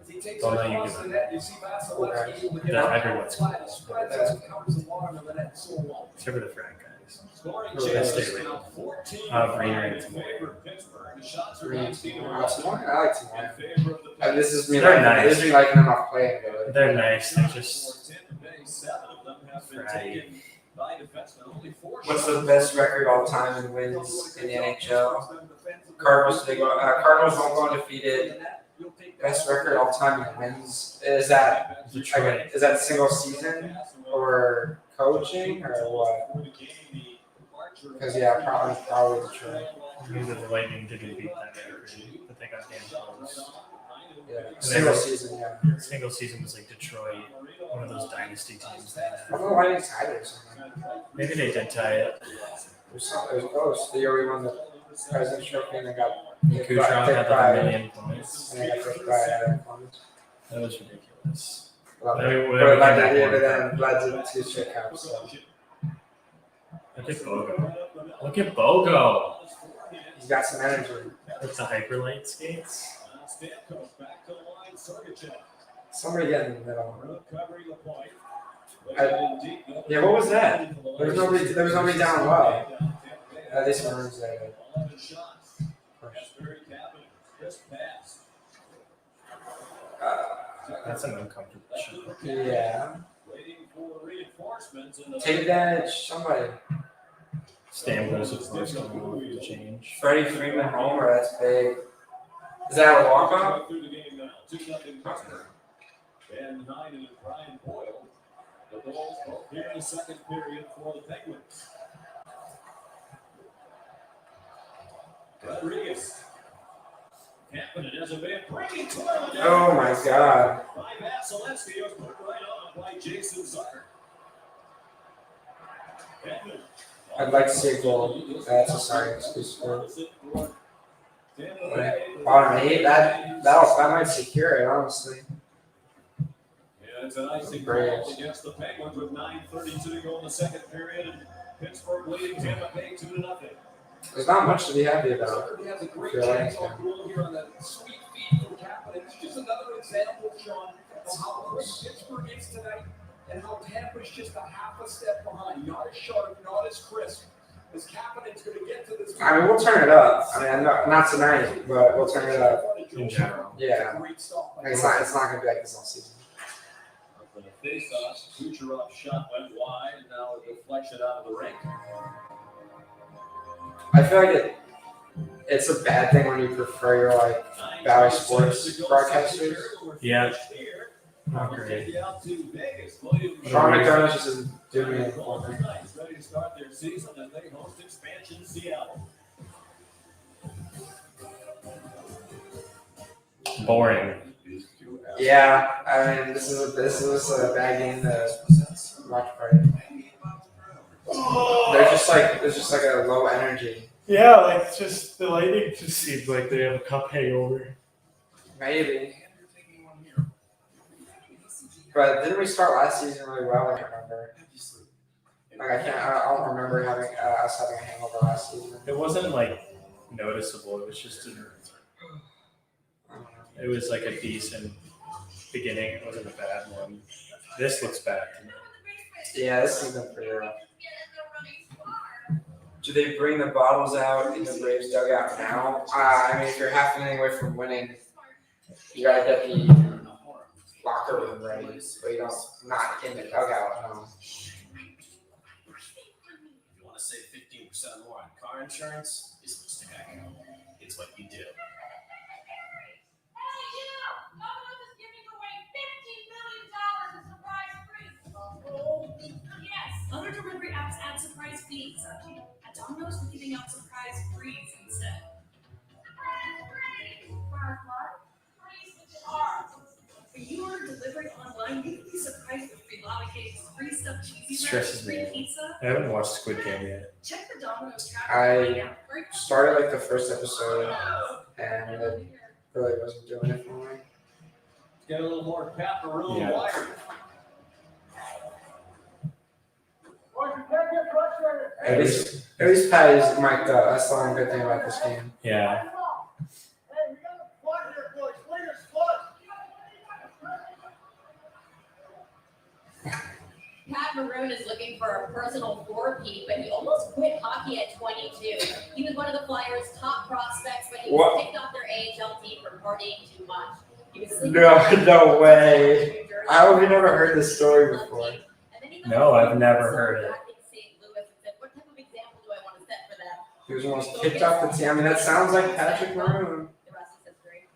As he takes Oh, it no, you across can- the net, you see Vasilevsky able to get Yeah, out everyone's flat. He spreads out and covers the bottom of the net so well. Except for the frat guys. Scoring Oh, chances that's it. now 14 Greener in and Timor. favor of Pittsburgh. The shots are Green. 19 to I 11 like in Timor. favor of the And this is me They're like nice. this is me liking them off playing, but They're nice. They're just. For Tampa Bay, 7 of them have been Right. taken by defensemen. Only 4 what's shots. the best record all time in wins in the NHL? Cardinals Cardinals won't go undefeated. Best record all time in wins. Is that Detroit. is that single season or coaching or what? Because yeah, probably Detroit. Maybe the Lightning didn't beat that record, but they got damn close. Yeah, single season. Yeah. Single season was like Detroit, one of those dynasty teams. They I had. don't know why they tied it or something. Maybe they did tie it. It was close. The year we won the President's Trophy and they got Kucherov had like a million points. and they got picked by Adam Columbus. That was ridiculous. Love I mean, it. whatever But like that at the end one. of them led to 2 straight cups. So Look at Bogo. Look at Bogo. he's got some energy. With the hyperlight skates. Stamkos back to the line. Sergachev Somebody get in the middle. recovering the point. Yeah, what was that? There was nobody down low. At least when Rooms there. 11 shots. Asbury Cabinet. Crisp pass. That's an uncomfortable shot. Yeah. Waiting for reinforcements in the Take advantage. Somebody. Stamkos, of course, coming off the change. Freddie Freeman homer. That's big. Is that a walk off? Through the game now. 2-0 Pittsburgh. And Hyde and Brian Boyle. The goals both here in the second period for the Penguins. Rodriguez. Kapanen has a man breaking toilet. Oh my God. By Vasilevsky was put right on by Jason Zucker. Kapanen. I'd like to see a goal. That's a sorry excuse for Tampa Bay. bottom 8. That might secure it, honestly. Yeah, it's an icing Braves. goal against the Penguins with 9:32 to go in the second period, and Pittsburgh leading Tampa Bay 2-0. There's not much to be happy about. He has a great Feel like chance on goal here on that sweet feed from Kapanen. It's just another example, Sean, of how great Pittsburgh is tonight and how Tampa's just a half a step behind. Not as sharp, not as crisp as Kapanen's going to get to this. I mean, we'll turn it up. I mean, not tonight, but we'll turn it up. In general. Yeah. Great stop. Like, it's not going to be like this all season. For the face-off, Kucherov's shot went wide, and now a deflection out of the rink. I feel like it's a bad thing when you prefer your like Valley Sports broadcasters. Yeah. Not great. Sean McDermott just isn't doing anything for me. Ready to start their season as they host expansion Seattle. Boring. Yeah, I mean, this is a bad game to watch party. There's just like a low energy. Yeah, like it's just the Lightning just seems like they have a cup hangover. Maybe. But didn't we start last season really well? I can't remember. Like I don't remember having us having a hangover last season. It wasn't like noticeable. It was just it was like a decent beginning. It wasn't a bad one. This looks bad to me. Yeah, this has been pretty rough. Do they bring the bottles out in the Braves dugout now? I mean, if you're half an inning away from winning, you gotta get the locker room ready, but you don't not in the dugout. No. If you want to save 15% more on car insurance, it's Mr. Geico. It's what you do. Yes, other delivery apps add surprise fees. At Domino's, we're giving out surprise frees instead. When you order delivery online, you can be surprised with free lobby cakes, free stuffed cheesy Stresses bread, me free pizza. I haven't watched Squid Game yet. Check the Domino's tab I right now. started like the first episode and it really wasn't doing it for me. Get a little more Pat Maroon Yeah. wire. At least Pat is mic'd up. That's the only good thing about this game. Yeah. Pat Maroon is looking for a personal four-peat, but he almost quit hockey at 22. He was one of the Flyers' top prospects, but he was What? kicked off their AHL team for partying too much. He was sleeping No, with no way. New Jersey. I have never heard this story before. And then he got No, I've a never phone heard it. back in St. Louis and said, what type of example do I want to set for them? He was almost kicked off the team. I mean, that sounds like Patrick Maroon. The rest is history.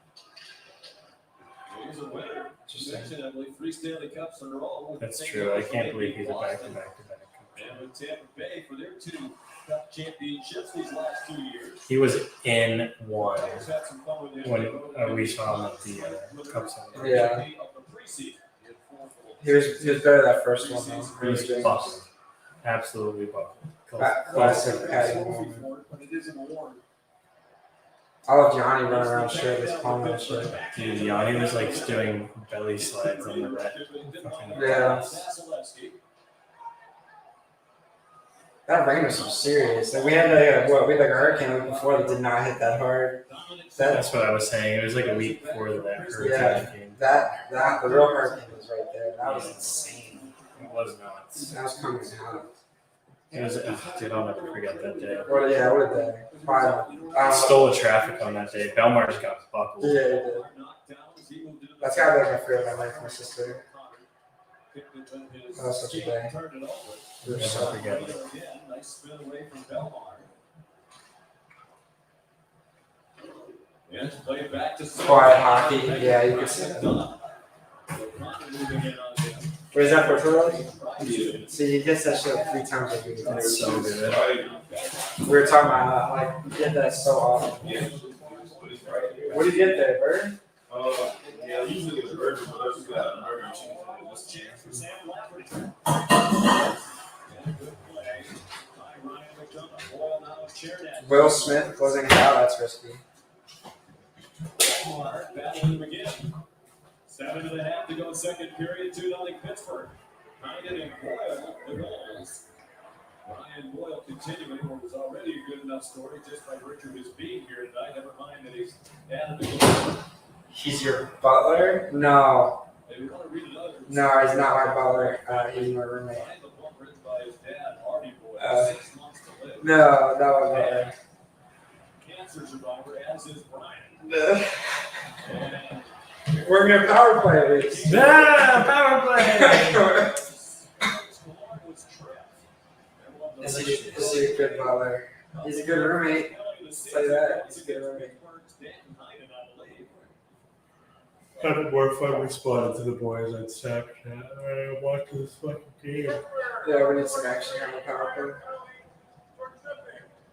He's a winner. Interesting. Mentioned, I believe, 3 Stanley Cups in a row. with That's St. true. I Louis, can't they believe beat he's a Boston. back-to-back. And with Tampa Bay for their 2 Cup championships these last 2 years. He was in one Flyers had some fun with him. when we saw him at the Cup Center. Yeah. Of the preseason. He had 4 goals. He was better that first one though. He was buckled. Absolutely buckled. Classic Patty moment. I love Johnny running around shirtless, calling that shit. Dude, Yanni was like doing belly slides on the red. Yeah. That rain was so serious. Like, we had we had like a hurricane the week before that did not hit that hard. That's what I was saying. It was like a week before that hurricane Yeah. came. That the real hurricane was right there. That was insane. It was nuts. That was coming out. It was, dude, I'll never forget that day. What did they? Stole the traffic on that day. Belmar's got buckled. Yeah, he did. That's gotta be like my favorite memory from my sister. That was such a day. We were Never so forget it. Nice spin away from Belmar. Yes, play it back to quiet hockey. Yeah, you can see that. Where's that for Charlie? So he gets that shit like 3 times a week. That's so good. We were talking about like you get that so often. What do you get there, Bird? Yeah, usually it's burger, but that's got burger and chicken. Just chance for Sam Will Smith closing it out. That's risky. Battling him again. 7.5 to go second period. 2-0 Pittsburgh. Hyden and Boyle the goals. Ryan Boyle continuing what was already a good enough story just by virtue of his being here tonight. Never mind that he's added the goal. He's your butler? No. If you want to read another. No, he's not my butler. He's my roommate. Find the book written by his dad, Harvey Boyle. 6 months to live. No, that was butler. Cancer survivor, as is Brian. And We're gonna power play at least. Yeah, power play. Is he a good butler? He's a good roommate. Say that. He's a good roommate. Having more fun responding to the boys on Snapchat. I watch this fucking game. Yeah, we need some action here on the power play.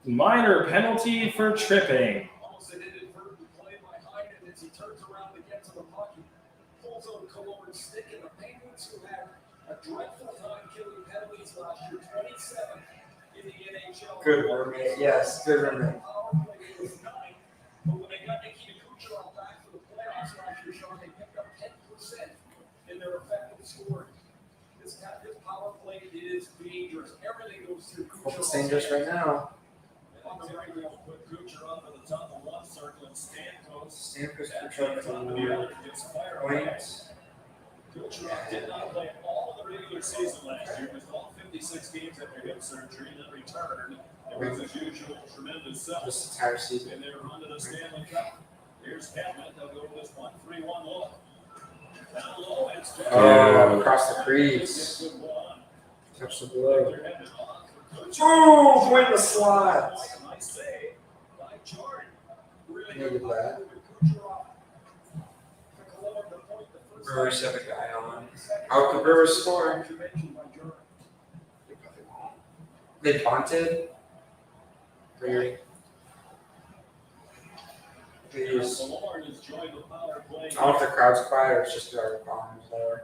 Minor penalty for tripping. Almost an inadvertent play by Hyden as he turns around to get to the puck. He pulls out Kaloran's stick, and the Penguins, who had a dreadful time killing penalties last year, 27th in the NHL. Good roommate. Yes, good roommate. Power play was 9. But when they got Nikita Kucherov back for the playoffs last year, Sean, they picked up 10% in their effective scoring. This power play is dangerous. Everything goes through Hope it's Kucherov. dangerous right now. Put Kucherov at the top of one circle and Stamkos. Stamkos, at Kucherov, the top of the other gets fired away. Points. Kucherov did not play all of the regular season last year, missed all 56 games after hip surgery, and then returned. It was his usual tremendous self. This entire season. And they run to the Stanley Cup. Here's Kevin. They'll go to this 1-3-1 look. Down low, it's Oh, across the crease. Good one. Touch the blue. They're headed off for Kucherov. Oh, point the slot. Nice save by Jordan. Really Needed good that. with Kucherov. To Cologne to point the first Brewers have a guy on. How could Brewers score? observation by Jordan. They punted. Weird. Please. Malone has joined the power play. I don't know if the crowd's quiet or it's just our bombs lower.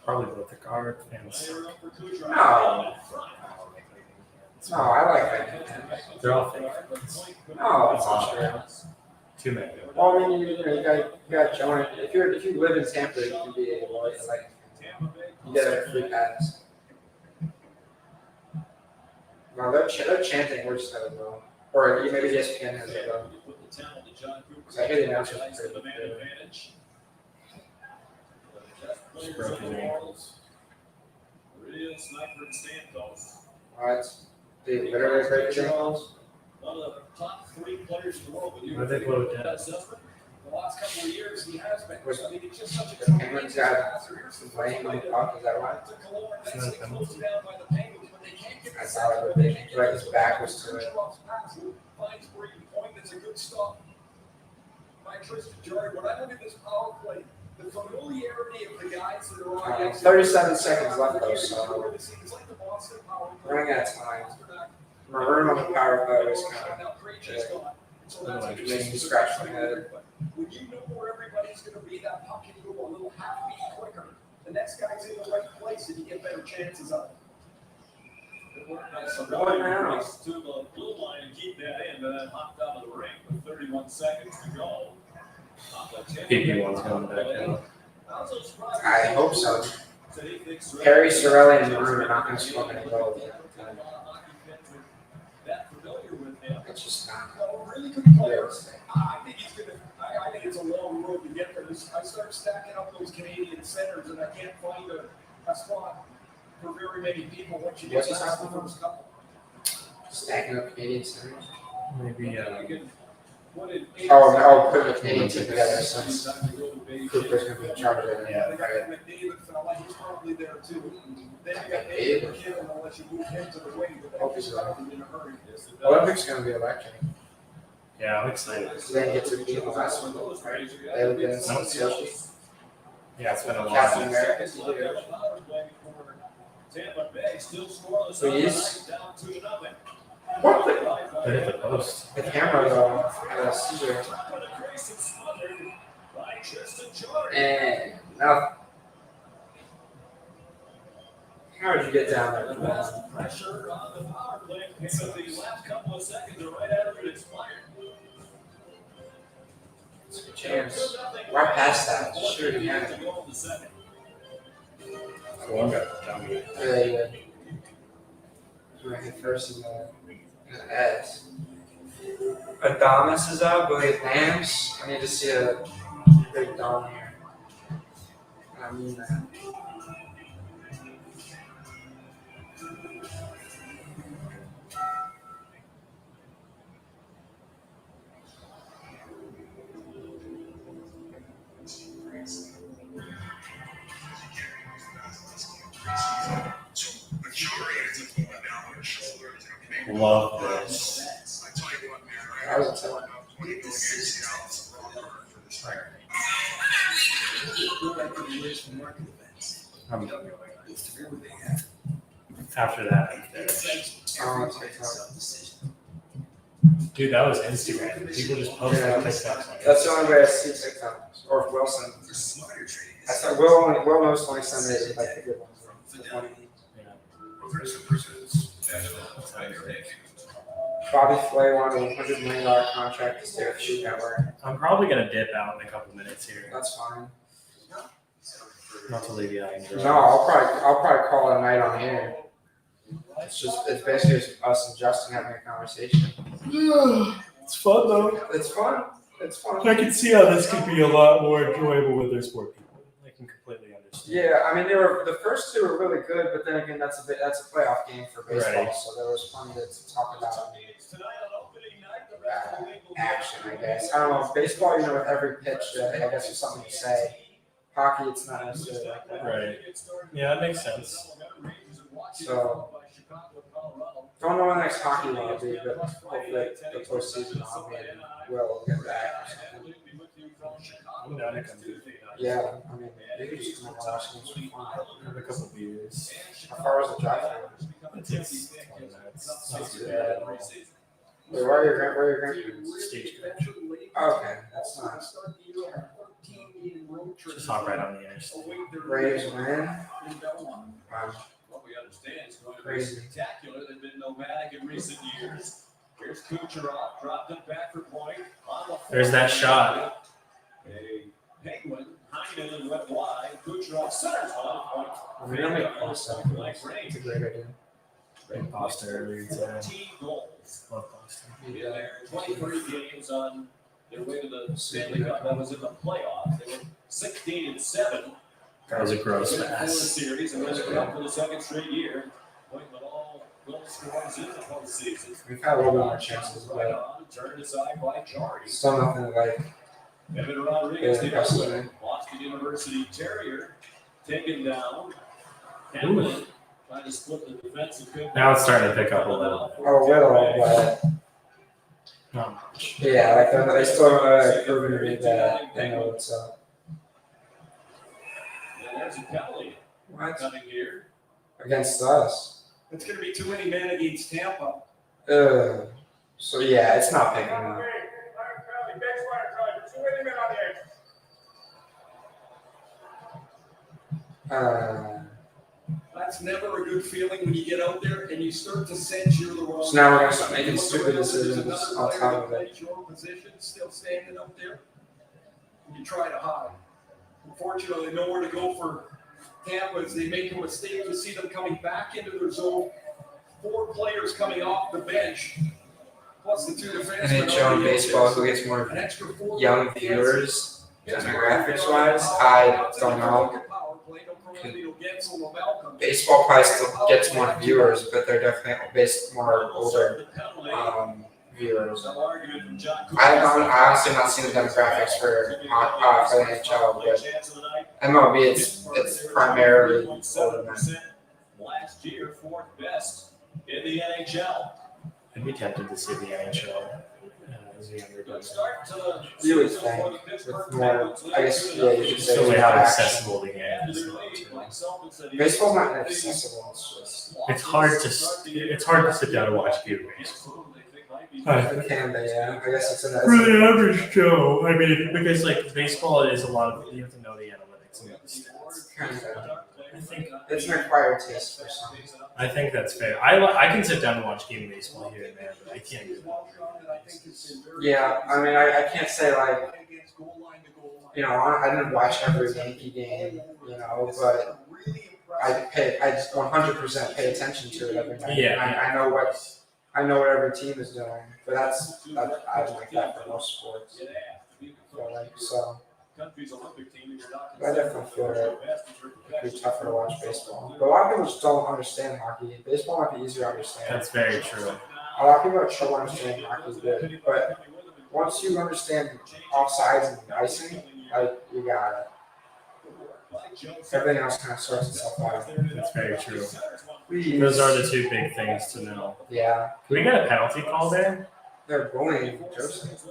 Probably both the guard fans. No. No, I like that. They're all fake. No, that's not true. Too many. Well, I mean, you got Jonah. If you live in Tampa, you can be a like you get a free pass. No, they're chanting. We're just gonna go. Or maybe ESPN has it though. So I hear the announcers are pretty good. Just broke his ankles. Real sniper in Stamkos. What? They literally break his ankles? One of the top 3 players in the world. Why they blow it down? The last couple of years, he has been. I mean, it's just such a The Penguins got laying on the puck, is that right? It's not a penalty. I saw it, but they like his back was to it. Finds where you point, that's a good stop. By Tristan Jarry, when I look at this power play, the familiarity of the guys that are on. 37 seconds left though, so we're running out of time. Maroon on the power play was kind of making me scratch my head. When you know where everybody's going to be, that puck can go a little half beat quicker. The next guy's in the right place, and you get better chances of it. So going race to the blue line and keep that in, but then hopped out of the ring with 31 seconds to go. PP1's coming back out. I hope so. Perry, Sorelli, and Maroon are not going to score any goals. It's just not Really good player. I think he's gonna. I think it's a long road to get there. I start stacking up those Canadian centers, and I can't find a spot for very many people once you get What's he past the talking first couple. stacking up Canadian centers. Maybe Put the Canadian team together since Cooper's going to be in charge of it. The guy McDavid fella, he's probably there too. Then you got David McKinnon, unless you move him to the wing, but Hope that's he's right. probably in a hurry. Olympics going to be electric. Yeah, I'm excited. So they get to be in the last one, right? They would get some Sochi. Yeah, it's been a Captain while. America's Tampa Bay still scoreless. Please. Down 2-0. What the? They hit the post. The camera though had a seizure. And now, how did you get down there? Pressure on the power play. So the last couple of seconds are right after it expired. It's a good chance. Right past that. Shoot again. One got dummy. Really good. Right hit first in the ass. Adamas is out, but with Lambs, I need to see a big dom here. I mean that. Love this. That was a tough. I'm done going. After that, I'm finished. Oh, it's tough. Dude, that was Instagram. People just posted Yeah. TikToks. That's the only way I see TikToks. Or if Wilson. I said Will knows only send it like the good ones. The funny ones. Bobby Flay wanted a $100 million contract to stay with Shoot Network. I'm probably gonna dip out in a couple minutes here. That's fine. Not to leave you out. in the No, I'll probably call it a night on here. It's basically just us and Justin having a conversation. It's fun though. It's fun. It's fun. I can see how this could be a lot more enjoyable with their sport people. I can completely understand. Yeah, I mean the first two were really good, but then again that's a playoff game for baseball, Right. so there was plenty to talk about. Action, I guess. I don't know. Baseball, with every pitch, I guess there's something to say. Hockey, it's not necessarily like that. Right. Yeah, that makes sense. So, don't know when the next hockey will be, but hopefully the postseason I'll will get back or something. I'm down to come do Yeah, I mean, maybe just come and watch games for fun. have a couple beers. How far was the drive from? It takes 20 minutes. Not too bad. Where are your grandparents? Stagecoach. Okay, that's nice. road trips. Just hop right on the interstate. await their Braves win. in Belmont. Wow. What we understand is going to be Crazy. spectacular. They've been nomadic in recent years. Here's Kucherov, dropped it back for point. On the There's that shot. A Penguin, Heinen went wide. Kucherov centers one point. Really awesome. Like rain. It's a great idea. In Boston earlier today. 14 goals. Love Boston. In their 23 games on their way to the Stanley Cup. That was in the playoffs. They were 16-7. That was a gross In the pass. series and was up for the second straight year. Point with all goal scorers in the postseason. We've had a little bit more chances, Right but on, turned aside by Jari. still nothing like Evan Rodriguez, Yeah, the impressive. other one. Boston University Terrier, taken down. Hamlin trying to split the defense. And couldn't. Now it's starting to pick up a little. a little, but Not much. yeah, like they still proven to me that they know what's up. And there's a penalty What? coming here. Against us. It's gonna be too many men against Tampa. So yeah, it's not picking up. That's never a good feeling when you get out there and you start to sense you're the wrong. So now we're gonna start making stupid There's decisions another on player top that of it. plays your position, still standing out there. And you try to hide. Unfortunately, nowhere to go for Tampa as they make a mistake. You see them coming back into their zone. 4 players coming off the bench, plus the 2 defensemen. NHL and baseball, who gets more An extra 4 young viewers, demographics wise, I don't know. Baseball probably still gets more viewers, but they're definitely more older viewers. I honestly not seen the demographics for the NHL, but MLB it's primarily older men. Last year, 4th best in the NHL. I'd be tempted to see the NHL as a younger Good person. start to the You would season for the think Pittsburgh with more, Penguins. I guess, yeah, you could say. So we with have action. accessible the game. And as their well, lead, too. Mike Sullivan said he- Baseball's not inaccessible, it's just It's hard to sit down and watch game baseball. it can be, yeah. I guess it's an For the average Joe, I mean, because like baseball is a lot of you have to know the analytics and the stats. kind of I think it's an acquired taste for some. I think that's fair. I can sit down and watch game baseball here and there, but I can't do that. Yeah, I mean, I can't say like, you know, I didn't watch every Yankee game, you know, but I just 100% pay attention to it every night. Yeah. I know what every team is doing, but I like that for most sports. So Country's Olympic team, you're not I definitely feel that it'd be tougher to watch baseball. But a lot of people just don't understand hockey. Baseball might be easier to understand. That's very true. A lot of people have trouble understanding hockey good, but once you understand offsides and icing, like you got it. Everything else kind of sorts itself out. That's very true. Please. Those are the 2 big things to know. Yeah, Can we get a penalty call there? they're bullying Joseph.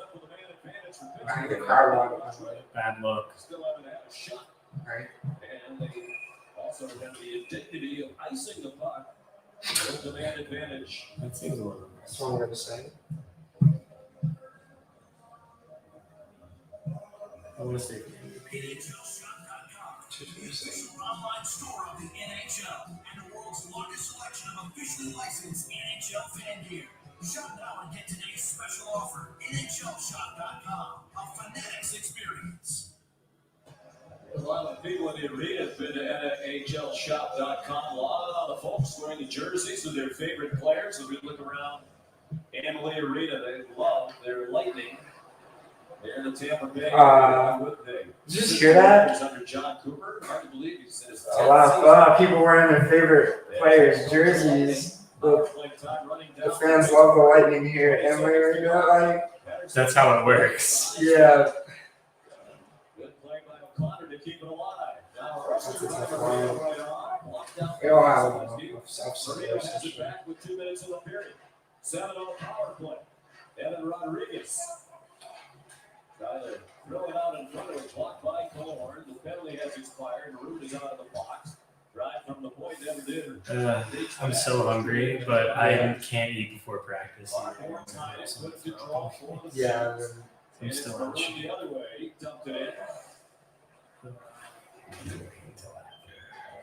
I think the crowd wanted Bad look. Still haven't had a shot. right? And they also have the indignity of icing the puck. With the man advantage. That seems a little. That's one word to say. I want to say. Online store of the NHL and the world's largest selection of officially licensed NHL fan gear. Shop now and get today's special offer. NHLshop.com. A Fanatics experience. A lot of people in the arena have been to NHLshop.com. A lot of the folks wearing the jerseys of their favorite players. If we look around Amalie Arena, they love their Lightning. They're in the Tampa Bay. Did you just hear that? Under John Cooper. Hard to believe he said A lot of people wearing their favorite players' jerseys. The fans love the Lightning here at Emory Arena. Like, That's how it works. yeah. Good play by O'Connor to keep it alive. Now, That's a tough one. right on. Locked down. We all have enough Rodriguez has it back with 2 minutes in the period. 7 on the power play. Evan Rodriguez. Tyler throwing out in front of it, blocked by Cohorn. The penalty has expired. Root is out of the box. Drive from the point, never did. I'm so hungry, but I can't eat before practice. Yeah. I'm still on the other way. Dumped it in.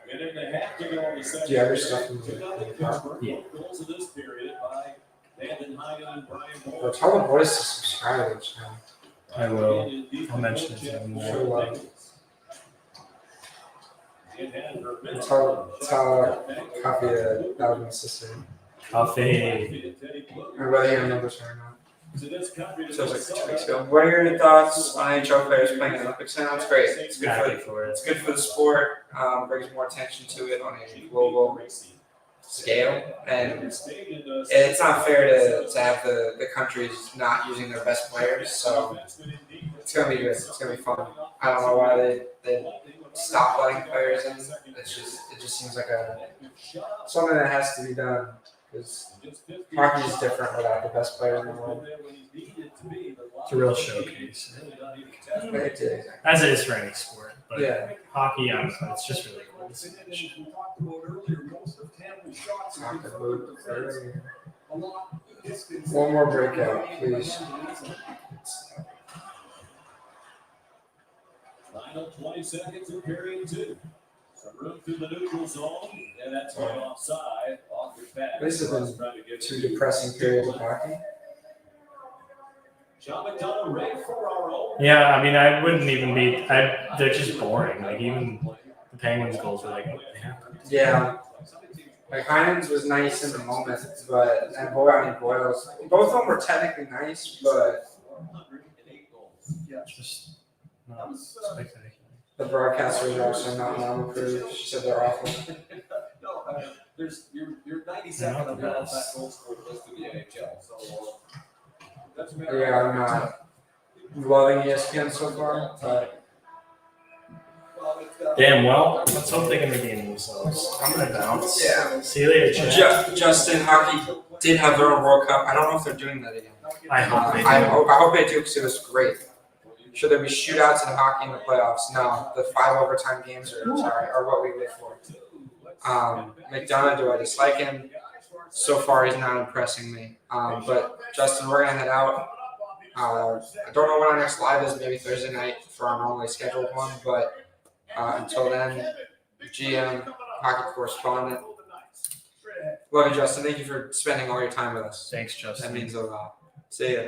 Minute and a half to go in the second. Do you ever stuff in Two the nothing car? Pittsburgh. Yeah. Goals of this period by Landon Hyden and Brian Well, Moore. tell the boys to subscribe to the channel. I will. I'll mention it to them. Sure love. And Tell Coffee that was my sister. Coffee. Or whether you remember her or not. To this country, So it was like 2 weeks ago. What are your thoughts on NHL players playing in the Olympics now? It's great. It's good Happy for for it. it's good for the sport. Brings more attention to it on a global scale, and it's not fair to have the countries not using their best players. So it's gonna be good. It's gonna be fun. I don't know why they stop letting players in. It just seems like something that has to be done because hockey is different without the best players in the world. It's a real showcase. It is. As it is for any sport. But Yeah. hockey, honestly, it's just really cool. We talked about earlier, most of Tampa's shots are Talk about the player. a lot distance. One more breakout, please. Final 20 seconds of period 2. Some room through the neutral zone, and that's going offside. Off your pass. This has been 2 depressing periods of hockey. John McDonough ready for our own. Yeah, I mean, I wouldn't even be. They're just boring. Like even the Penguins' goals were like, what happened? Yeah. Like Heinens was nice in the moment, but and Boyles, both of them were technically nice, but 408 goals. Just not spectacular. the broadcasters are also not normal crew. She said they're awful. No, there's you're 92nd on the all-time goal scorer list of the NHL. So that's a matter. Yeah, I'm not loving ESPN so far, but Damn, well, let's hope they can redeem themselves. I'm gonna bounce. Yeah. See you later, Chad. Justin, hockey did have their own World Cup. I don't know if they're doing that again. I hope they do. I hope they do because it was great. Should there be shootouts in hockey in the playoffs? No, the 5 overtime games are what we live for. McDonough, do I dislike him? So far, he's not impressing me. But Justin, we're gonna head out. I don't know when our next live is. Maybe Thursday night for our normally scheduled one. But until then, GM, hockey correspondent. Love you, Justin. Thank you for spending all your time with us. Thanks, Justin. That means a lot. See ya.